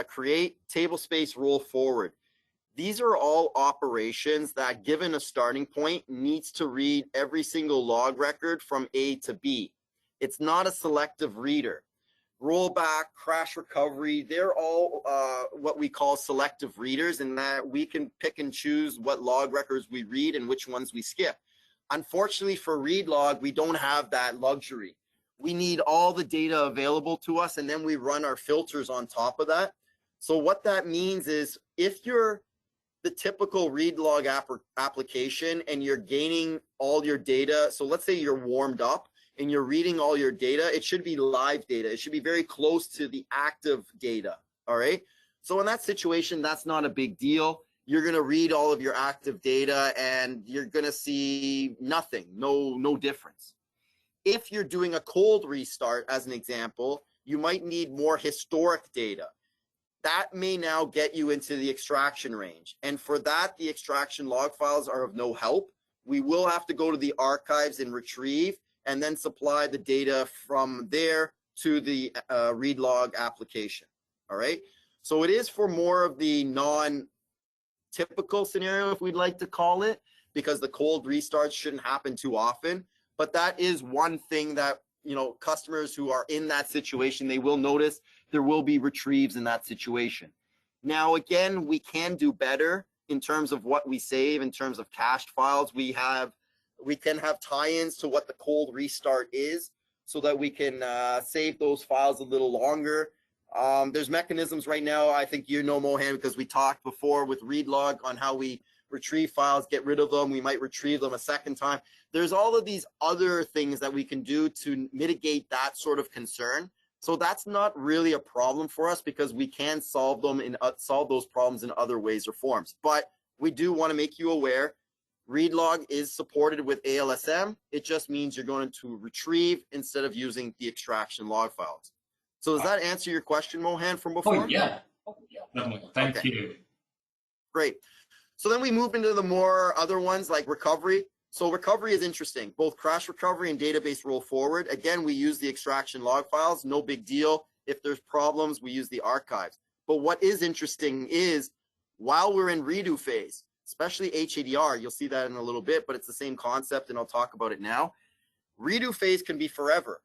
create, table space roll forward. These are all operations that, given a starting point, needs to read every single log record from A to B. It's not a selective reader. Rollback, crash recovery, they're all what we call selective readers, in that we can pick and choose what log records we read and which ones we skip. Unfortunately for read log, we don't have that luxury. We need all the data available to us, and then we run our filters on top of that. So what that means is, if you're the typical read log application and you're gaining all your data, so let's say you're warmed up and you're reading all your data, it should be live data. It should be very close to the active data, all right? So in that situation, that's not a big deal. You're gonna read all of your active data and you're gonna see nothing, no difference. If you're doing a cold restart, as an example, you might need more historic data. That may now get you into the extraction range. And for that, the extraction log files are of no help. We will have to go to the archives and retrieve, and then supply the data from there to the read log application. All right. So it is for more of the non-typical scenario, if we'd like to call it, because the cold restarts shouldn't happen too often. But that is one thing that, customers who are in that situation, they will notice there will be retrieves in that situation. Now, again, we can do better in terms of what we save, in terms of cached files. We can have tie-ins to what the cold restart is, so that we can save those files a little longer. There's mechanisms right now, I think Mohan, because we talked before with read log on how we retrieve files, get rid of them. We might retrieve them a second time. There's all of these other things that we can do to mitigate that sort of concern. So that's not really a problem for us, because we can solve those problems in other ways or forms. But we do want to make you aware, read log is supported with ALSM. It just means you're going to retrieve instead of using the extraction log files. So does that answer your question, Mohan, from before? Oh, yeah. Definitely. Thank you. Great. So then we move into the more other ones like recovery. So recovery is interesting, both crash recovery and database roll forward. Again, we use the extraction log files, no big deal. If there's problems, we use the archives. But what is interesting is, while we're in redo phase, especially HADR, you'll see that in a little bit, but it's the same concept and I'll talk about it now. Redo phase can be forever.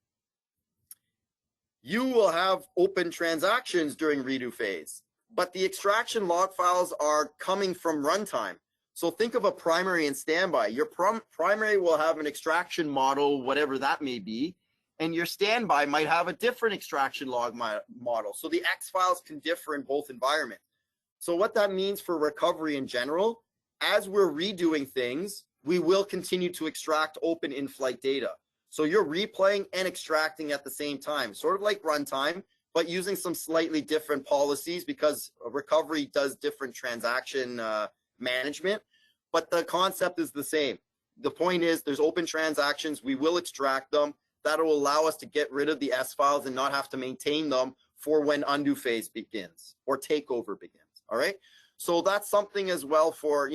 You will have open transactions during redo phase, but the extraction log files are coming from runtime. So think of a primary and standby. Your primary will have an extraction model, whatever that may be, and your standby might have a different extraction log model. So the X files can differ in both environments. So what that means for recovery in general, as we're redoing things, we will continue to extract open in-flight data. So you're replaying and extracting at the same time, sort of like runtime, but using some slightly different policies because recovery does different transaction management, but the concept is the same. The point is there's open transactions. We will extract them. That will allow us to get rid of the S files and not have to maintain them for when undo phase begins or takeover begins. All right. So that's something as well for,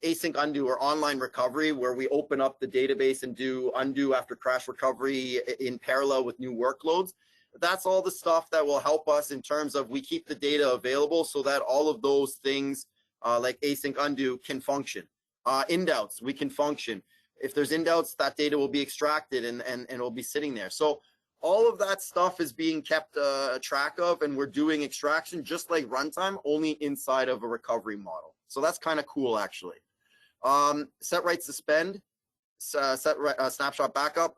async undo or online recovery, where we open up the database and do undo after crash recovery in parallel with new workloads. That's all the stuff that will help us in terms of we keep the data available so that all of those things like async undo can function. Indouts, we can function. If there's indouts, that data will be extracted and it will be sitting there. So all of that stuff is being kept track of, and we're doing extraction just like runtime, only inside of a recovery model. So that's kind of cool, actually. Set write suspend, snapshot backup,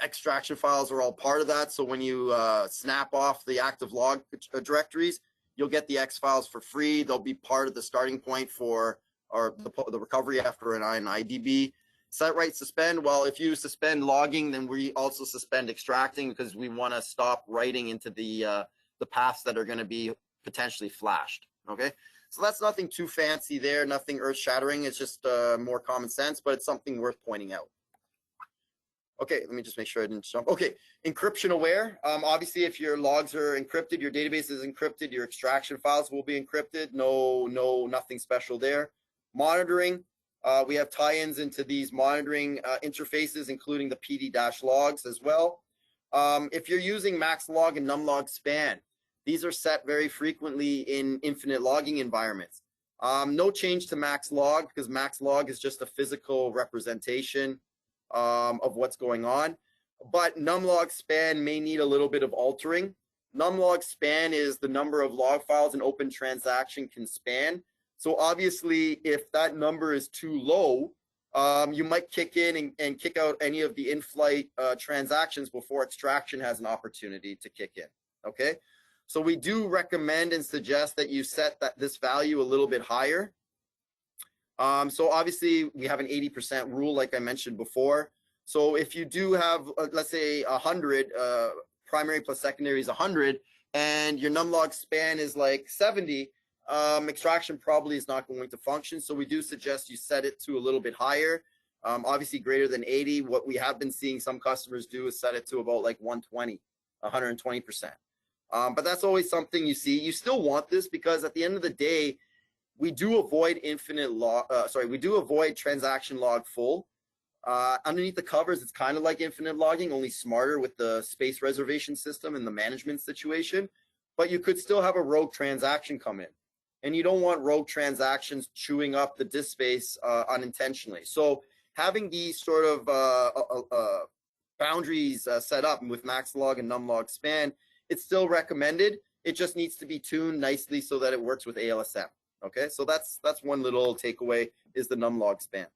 extraction files are all part of that. So when you snap off the active log directories, you'll get the X files for free. They'll be part of the starting point for the recovery after an IDB. Set write suspend, well, if you suspend logging, then we also suspend extracting because we want to stop writing into the paths that are going to be potentially flashed. Okay, so that's nothing too fancy there, nothing earth-shattering. It's just more common sense, but it's something worth pointing out. Okay, let me just make sure I didn't jump. Okay, encryption aware. Obviously, if your logs are encrypted, your database is encrypted, your extraction files will be encrypted. Nothing special there. Monitoring. We have tie-ins into these monitoring interfaces, including the PD-logs as well. If you're using max log and numlog span, these are set very frequently in infinite logging environments. No change to max log because max log is just a physical representation of what's going on. But numlog span may need a little bit of altering. Numlog span is the number of log files an open transaction can span. So obviously, if that number is too low, you might kick in and kick out any of the in-flight transactions before extraction has an opportunity to kick in. Okay, so we do recommend and suggest that you set this value a little bit higher. So obviously, we have an 80% rule, like I mentioned before. So if you do have, let's say, 100, primary plus secondary is 100, and your numlog span is like 70, extraction probably is not going to function. So we do suggest you set it to a little bit higher, obviously greater than 80. What we have been seeing some customers do is set it to about like 120, 120%. But that's always something you see. You still want this because at the end of the day, we do avoid we do avoid transaction log full. Underneath the covers, it's kind of like infinite logging, only smarter with the space reservation system and the management situation. But you could still have a rogue transaction come in. And you don't want rogue transactions chewing up the disk space unintentionally. So having these sort of boundaries set up with max log and numlog span, it's still recommended. It just needs to be tuned nicely so that it works with ALSM. Okay, so that's one little takeaway is the numlog span.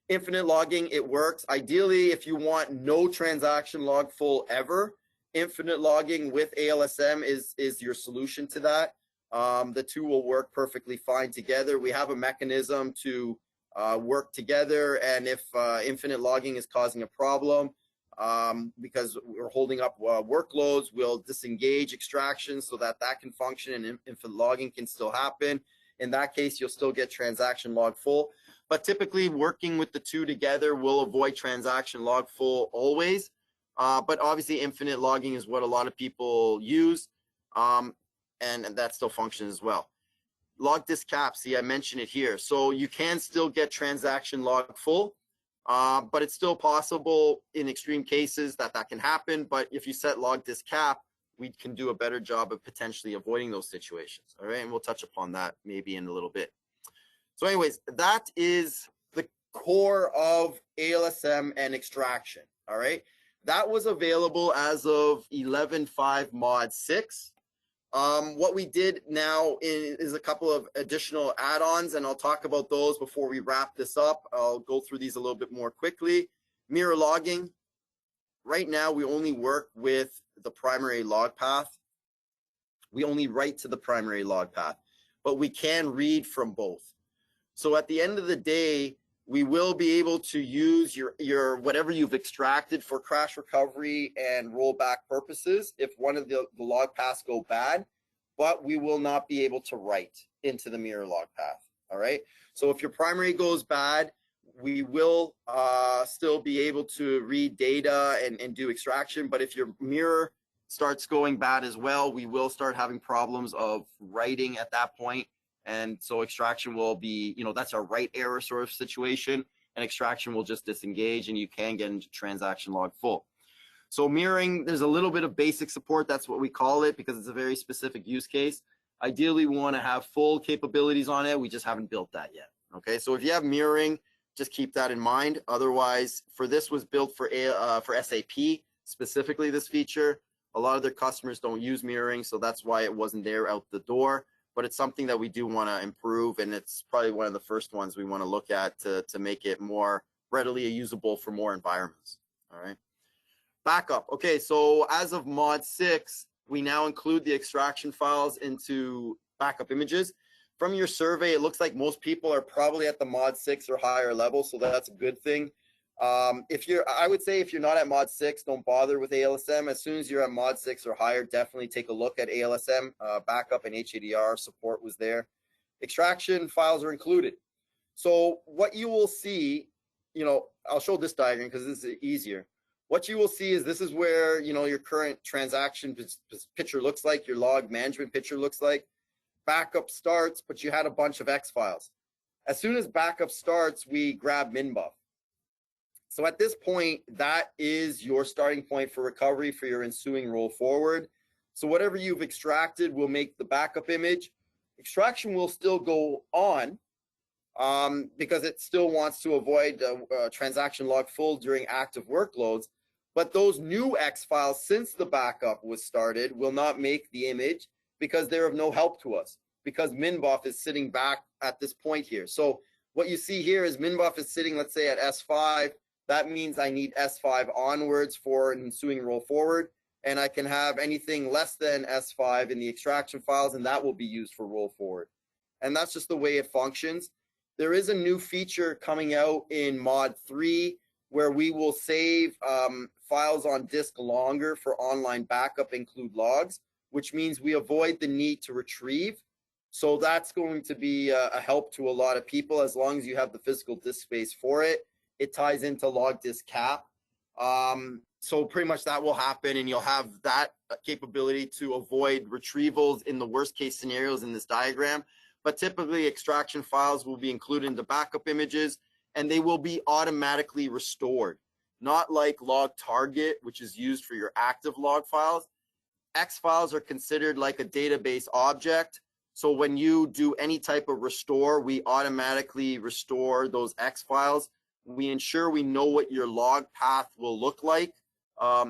Infinite logging, it works. Ideally, if you want no transaction log full ever, infinite logging with ALSM is your solution to that. The two will work perfectly fine together. We have a mechanism to work together, and if infinite logging is causing a problem because we're holding up workloads, we'll disengage extraction so that can function and infinite logging can still happen. In that case, you'll still get transaction log full. But typically, working with the two together will avoid transaction log full always. But obviously, infinite logging is what a lot of people use, and that still functions as well. Log disk cap, see, I mentioned it here. So you can still get transaction log full, but it's still possible in extreme cases that can happen. But if you set log disk cap, we can do a better job of potentially avoiding those situations. All right, and we'll touch upon that maybe in a little bit. So anyways, that is the core of ALSM and extraction. All right. That was available as of 11.5 mod 6. What we did now is a couple of additional add-ons, and I'll talk about those before we wrap this up. I'll go through these a little bit more quickly. Mirror logging. Right now, we only work with the primary log path. We only write to the primary log path, but we can read from both. So at the end of the day, we will be able to use your whatever you've extracted for crash recovery and rollback purposes if one of the log paths go bad, but we will not be able to write into the mirror log path. All right. So if your primary goes bad, we will still be able to read data and do extraction. But if your mirror starts going bad as well, we will start having problems of writing at that point. And so extraction will be, that's a write error sort of situation, and extraction will just disengage and you can get into transaction log full. So mirroring, there's a little bit of basic support. That's what we call it because it's a very specific use case. Ideally, we want to have full capabilities on it. We just haven't built that yet. Okay, so if you have mirroring, just keep that in mind. Otherwise, this was built for SAP, specifically this feature. A lot of their customers don't use mirroring, so that's why it wasn't there out the door. But it's something that we do want to improve, and it's probably one of the first ones we want to look at to make it more readily usable for more environments. All right. Backup. Okay, so as of mod 6, we now include the extraction files into backup images. From your survey, it looks like most people are probably at the mod 6 or higher level, so that's a good thing. I would say if you're not at mod 6, don't bother with ALSM. As soon as you're at mod 6 or higher, definitely take a look at ALSM. Backup and HADR support was there. Extraction files are included. So what you will see, I'll show this diagram because this is easier. What you will see is this is where, your current transaction picture looks like, your log management picture looks like. Backup starts, but you had a bunch of X files. As soon as backup starts, we grab minbuff. So at this point, that is your starting point for recovery for your ensuing roll forward. So whatever you've extracted will make the backup image. Extraction will still go on because it still wants to avoid transaction log full during active workloads. But those new X files, since the backup was started, will not make the image because they're of no help to us because minbuff is sitting back at this point here. So what you see here is minbuff is sitting, let's say, at S5. That means I need S5 onwards for an ensuing roll forward, and I can have anything less than S5 in the extraction files, and that will be used for roll forward. And that's just the way it functions. There is a new feature coming out in mod 3 where we will save files on disk longer for online backup, include logs, which means we avoid the need to retrieve. So that's going to be a help to a lot of people as long as you have the physical disk space for it. It ties into log disk cap. So pretty much that will happen, and you'll have that capability to avoid retrievals in the worst case scenarios in this diagram. But typically extraction files will be included in the backup images, and they will be automatically restored. Not like log target, which is used for your active log files. X files are considered like a database object. So when you do any type of restore, we automatically restore those X files. We ensure we know what your log path will look like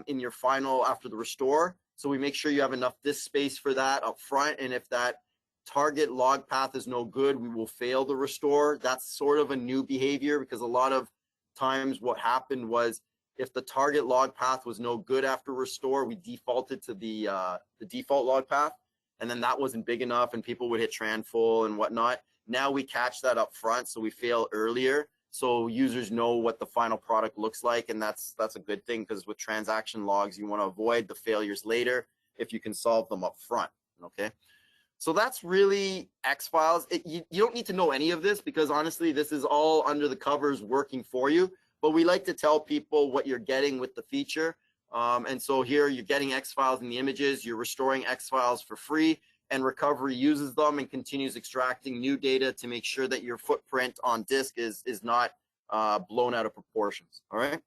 in your final after the restore. So we make sure you have enough disk space for that up front. And if that target log path is no good, we will fail the restore. That's sort of a new behavior because a lot of times what happened was if the target log path was no good after restore, we defaulted to the default log path. And then that wasn't big enough and people would hit tran full and whatnot. Now we catch that up front, so we fail earlier. So users know what the final product looks like, and that's a good thing because with transaction logs, you want to avoid the failures later if you can solve them up front, okay? So that's really X files. You don't need to know any of this because honestly, this is all under the covers working for you, but we like to tell people what you're getting with the feature. And so here you're getting X files in the images, you're restoring X files for free, and recovery uses them and continues extracting new data to make sure that your footprint on disk is not blown out of proportions, all right?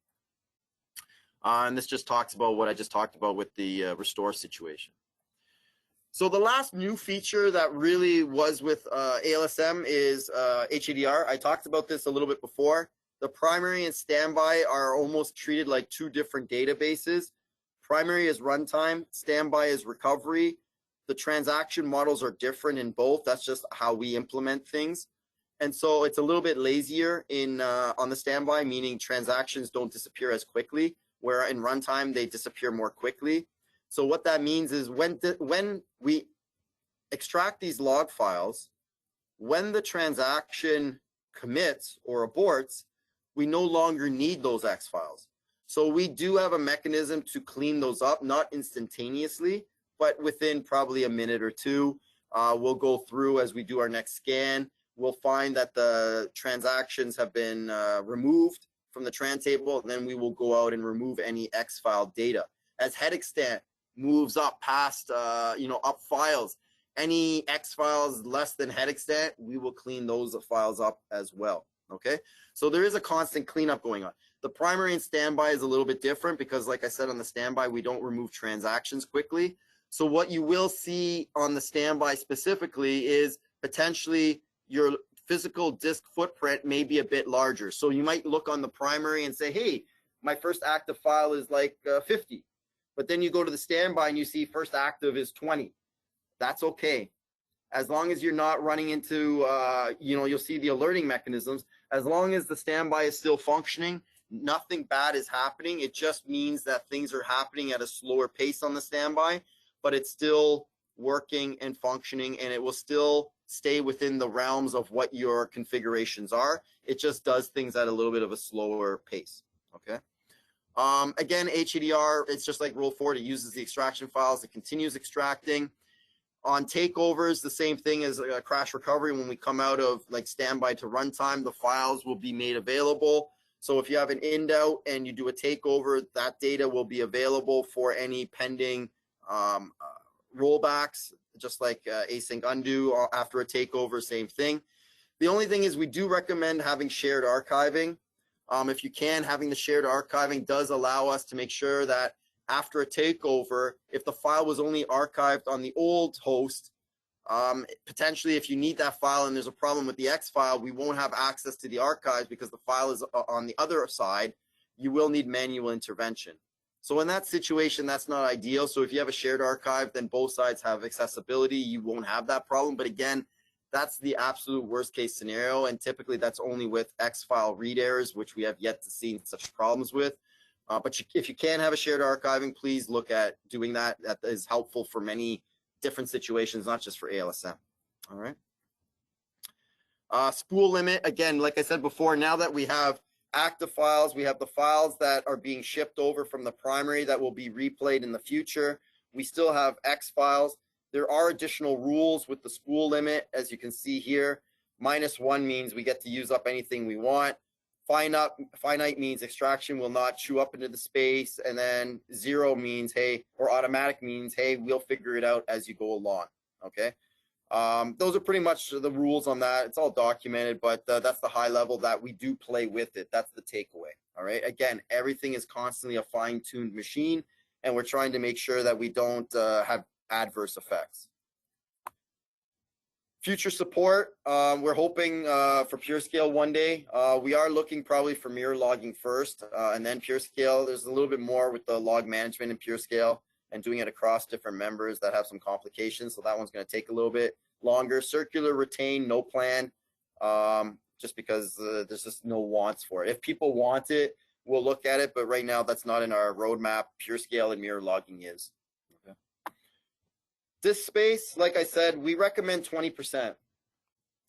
And this just talks about what I just talked about with the restore situation. So the last new feature that really was with ALSM is HADR. I talked about this a little bit before. The primary and standby are almost treated like two different databases. Primary is runtime, standby is recovery. The transaction models are different in both. That's just how we implement things. And so it's a little bit lazier in on the standby, meaning transactions don't disappear as quickly, where in runtime they disappear more quickly. So what that means is when we extract these log files, when the transaction commits or aborts, we no longer need those X files. So we do have a mechanism to clean those up, not instantaneously, but within probably a minute or two. We'll go through as we do our next scan. We'll find that the transactions have been removed from the tran table, and then we will go out and remove any X file data. As head extent moves up past, up files, any X files less than head extent, we will clean those files up as well. Okay, so there is a constant cleanup going on. The primary and standby is a little bit different because, like I said, on the standby, we don't remove transactions quickly. So what you will see on the standby specifically is potentially your physical disk footprint may be a bit larger. So you might look on the primary and say, hey, my first active file is like 50. But then you go to the standby and you see first active is 20. That's okay. As long as you're not running into, you'll see the alerting mechanisms. As long as the standby is still functioning, nothing bad is happening. It just means that things are happening at a slower pace on the standby, but it's still working and functioning, and it will still stay within the realms of what your configurations are. It just does things at a little bit of a slower pace. Okay. Again, HADR, it's just like roll forward. It uses the extraction files. It continues extracting. On takeovers, the same thing as a crash recovery. When we come out of like standby to runtime, the files will be made available. So if you have an in-out and you do a takeover, that data will be available for any pending rollbacks, just like async undo after a takeover, same thing. The only thing is we do recommend having shared archiving. If you can, having the shared archiving does allow us to make sure that after a takeover, if the file was only archived on the old host, potentially if you need that file and there's a problem with the X file, we won't have access to the archives because the file is on the other side. You will need manual intervention. So in that situation, that's not ideal. So if you have a shared archive, then both sides have accessibility. You won't have that problem. But again, that's the absolute worst case scenario. And typically that's only with X file read errors, which we have yet to see such problems with. But if you can have a shared archiving, please look at doing that. That is helpful for many different situations, not just for ALSM. All right. Spool limit, again, like I said before, now that we have active files, we have the files that are being shipped over from the primary that will be replayed in the future. We still have X files. There are additional rules with the spool limit, as you can see here. -1 means we get to use up anything we want. Finite means extraction will not chew up into the space, and then 0 means, hey, or automatic means, hey, we'll figure it out as you go along, okay? Those are pretty much the rules on that. It's all documented, but that's the high level that we do play with it. That's the takeaway, all right? Again, everything is constantly a fine-tuned machine, and we're trying to make sure that we don't have adverse effects. Future support, we're hoping for PureScale one day. We are looking probably for mirror logging first, and then PureScale. There's a little bit more with the log management in PureScale and doing it across different members that have some complications. So that one's going to take a little bit longer. Circular retain, no plan, just because there's just no wants for it. If people want it, we'll look at it, but right now that's not in our roadmap. PureScale and mirror logging is. Disk space, like I said, we recommend 20%.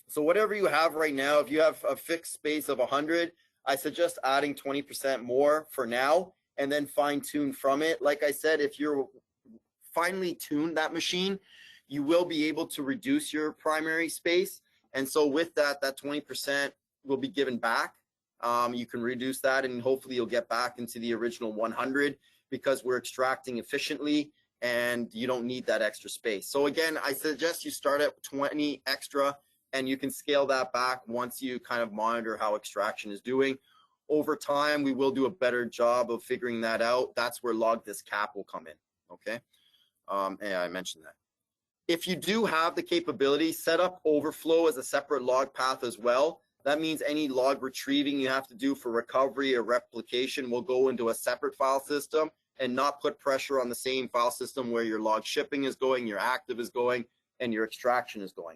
So whatever you have right now, if you have a fixed space of 100, I suggest adding 20% more for now and then fine tune from it. Like I said, if you're finely tuned that machine, you will be able to reduce your primary space. And so with that, that 20% will be given back. You can reduce that and hopefully you'll get back into the original 100 because we're extracting efficiently and you don't need that extra space. So again, I suggest you start at 20 extra and you can scale that back once you kind of monitor how extraction is doing. Over time, we will do a better job of figuring that out. That's where log disk cap will come in, okay? Yeah, I mentioned that. If you do have the capability, set up overflow as a separate log path as well. That means any log retrieving you have to do for recovery or replication will go into a separate file system and not put pressure on the same file system where your log shipping is going, your active is going, and your extraction is going.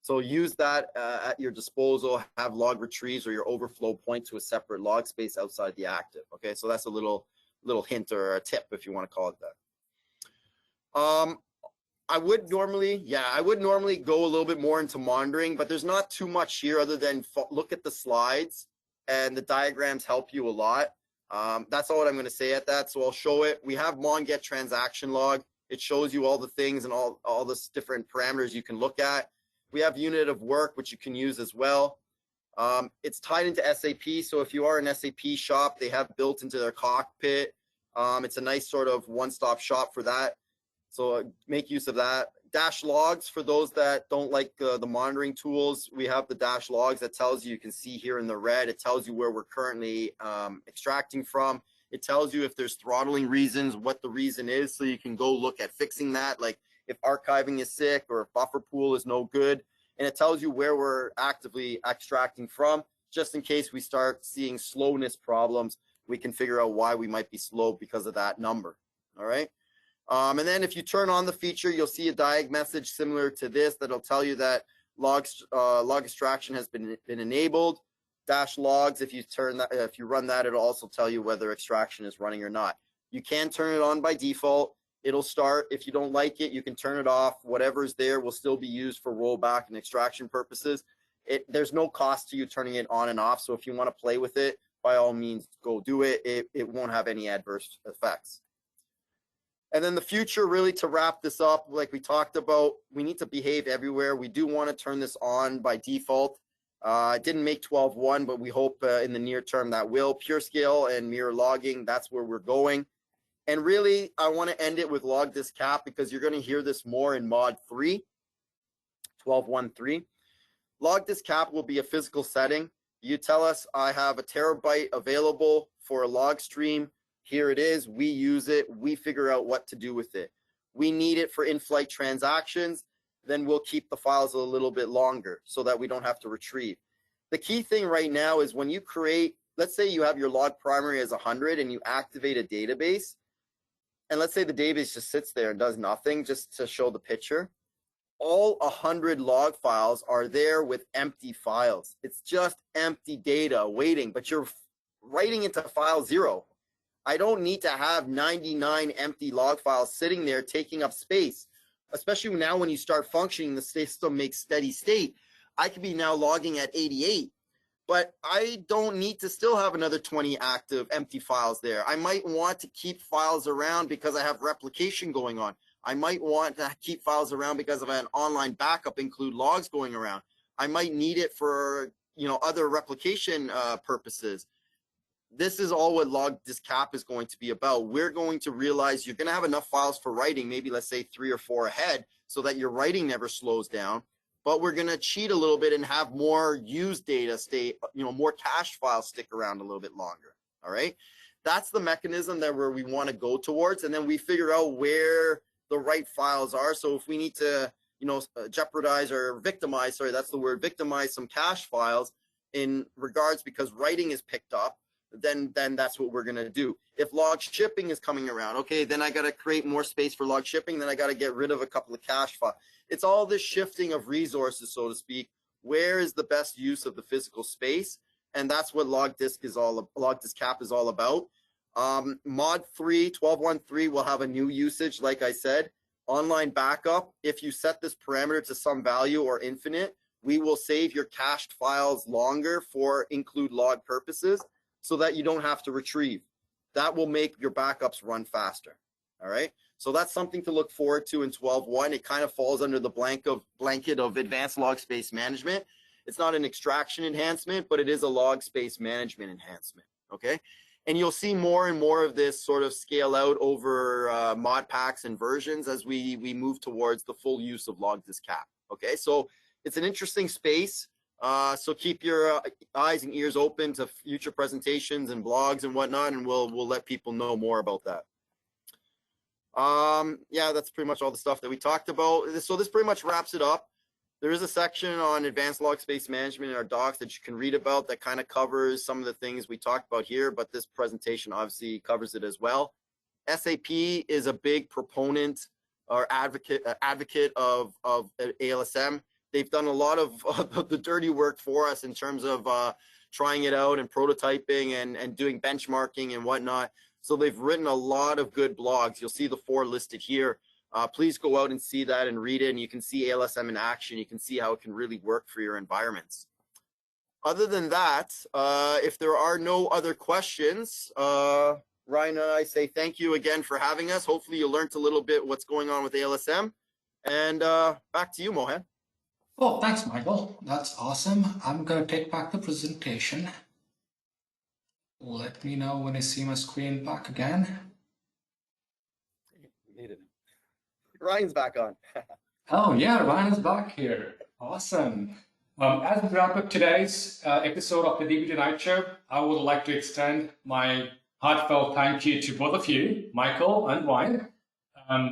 So use that at your disposal, have log retrieves or your overflow point to a separate log space outside the active, okay? So that's a little hint or a tip if you want to call it that. I would normally go a little bit more into monitoring, but there's not too much here other than look at the slides and the diagrams help you a lot. That's all what I'm going to say at that. So I'll show it. We have monget transaction log. It shows you all the things and all the different parameters you can look at. We have unit of work, which you can use as well. It's tied into SAP. So if you are an SAP shop, they have built into their cockpit. It's a nice sort of one-stop shop for that. So make use of that. Dash logs, for those that don't like the monitoring tools, we have the dash logs that tells you can see here in the red, it tells you where we're currently extracting from. It tells you if there's throttling reasons, what the reason is, so you can go look at fixing that, like if archiving is sick or if buffer pool is no good. And it tells you where we're actively extracting from, just in case we start seeing slowness problems, we can figure out why we might be slow because of that number, all right? And then if you turn on the feature, you'll see a diag message similar to this that'll tell you that log extraction has been enabled. Dash logs, if you run that, it'll also tell you whether extraction is running or not. You can turn it on by default. It'll start. If you don't like it, you can turn it off. Whatever's there will still be used for rollback and extraction purposes. There's no cost to you turning it on and off. So if you want to play with it, by all means, go do it. It won't have any adverse effects. And then the future, really, to wrap this up, like we talked about, we need to behave everywhere. We do want to turn this on by default. It didn't make 12.1, but we hope in the near term that will. Pure scale and mirror logging, that's where we're going. And really, I want to end it with log disk cap because you're going to hear this more in mod 3, 12.1.3. Log disk cap will be a physical setting. You tell us, I have a terabyte available for a log stream. Here it is, we use it, we figure out what to do with it. We need it for in-flight transactions, then we'll keep the files a little bit longer so that we don't have to retrieve. The key thing right now is when you create, let's say you have your log primary as 100 and you activate a database, and let's say the database just sits there and does nothing just to show the picture. All 100 log files are there with empty files. It's just empty data waiting, but you're writing into file 0. I don't need to have 99 empty log files sitting there taking up space, especially now when you start functioning, the system makes steady state. I could be now logging at 88, but I don't need to still have another 20 active empty files there. I might want to keep files around because I have replication going on. I might want to keep files around because of an online backup, include logs going around. I might need it for, other replication purposes. This is all what log disk cap is going to be about. We're going to realize you're going to have enough files for writing, maybe let's say 3 or 4 ahead, so that your writing never slows down. But we're going to cheat a little bit and have more used data stay, more cached files stick around a little bit longer. All right. That's the mechanism that we want to go towards. And then we figure out where the right files are. So if we need to, jeopardize or victimize, that's the word, victimize some cache files in regards because writing is picked up, then that's what we're going to do. If log shipping is coming around, okay, then I got to create more space for log shipping. Then I got to get rid of a couple of cache files. It's all this shifting of resources, so to speak. Where is the best use of the physical space? And that's what log disk cap is all about. Mod 3, 12.1.3 will have a new usage, like I said. Online backup, if you set this parameter to some value or infinite, we will save your cached files longer for include log purposes so that you don't have to retrieve. That will make your backups run faster, all right? So that's something to look forward to in 12.1. It kind of falls under the blanket of advanced log space management. It's not an extraction enhancement, but it is a log space management enhancement, okay? And you'll see more and more of this sort of scale out over mod packs and versions as we move towards the full use of log disk cap, okay? So it's an interesting space. So keep your eyes and ears open to future presentations and blogs and whatnot, and we'll let people know more about that. Yeah, that's pretty much all the stuff that we talked about. So this pretty much wraps it up. There is a section on advanced log space management in our docs that you can read about that kind of covers some of the things we talked about here, but this presentation obviously covers it as well. SAP is a big proponent or advocate of ALSM. They've done a lot of the dirty work for us in terms of trying it out and prototyping and doing benchmarking and whatnot. So they've written a lot of good blogs. You'll see the 4 listed here. Please go out and see that and read it, and you can see ALSM in action. You can see how it can really work for your environments. other than that, if there are no other questions, Ryan and I say thank you again for having us. Hopefully you learned a little bit what's going on with ALSM. And back to you, Mohan. Oh, thanks, Michael. That's awesome. I'm going to take back the presentation. Let me know when I see my screen back again. Ryan's back on. Oh, yeah, Ryan is back here. Awesome. As we wrap up today's episode of the Db2Night Show, I would like to extend my heartfelt thank you to both of you, Michael and Ryan.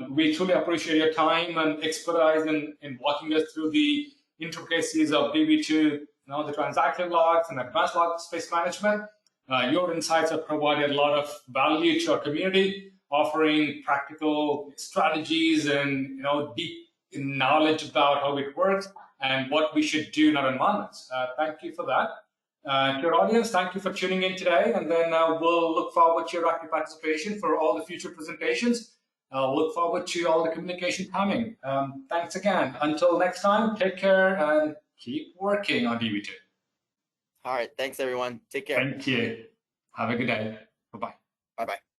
We truly appreciate your time and expertise in walking us through the intricacies of DB2, the transaction logs and advanced log space management. Your insights have provided a lot of value to our community, offering practical strategies and deep knowledge about how it works and what we should do in our environments. Thank you for that. To our audience, thank you for tuning in today, and then we'll look forward to your active participation for all the future presentations. Look forward to all the communication coming. Thanks again. Until next time, take care and keep working on DB2. All right. Thanks, everyone. Take care. Thank you. Have a good day. Bye-bye. Bye-bye.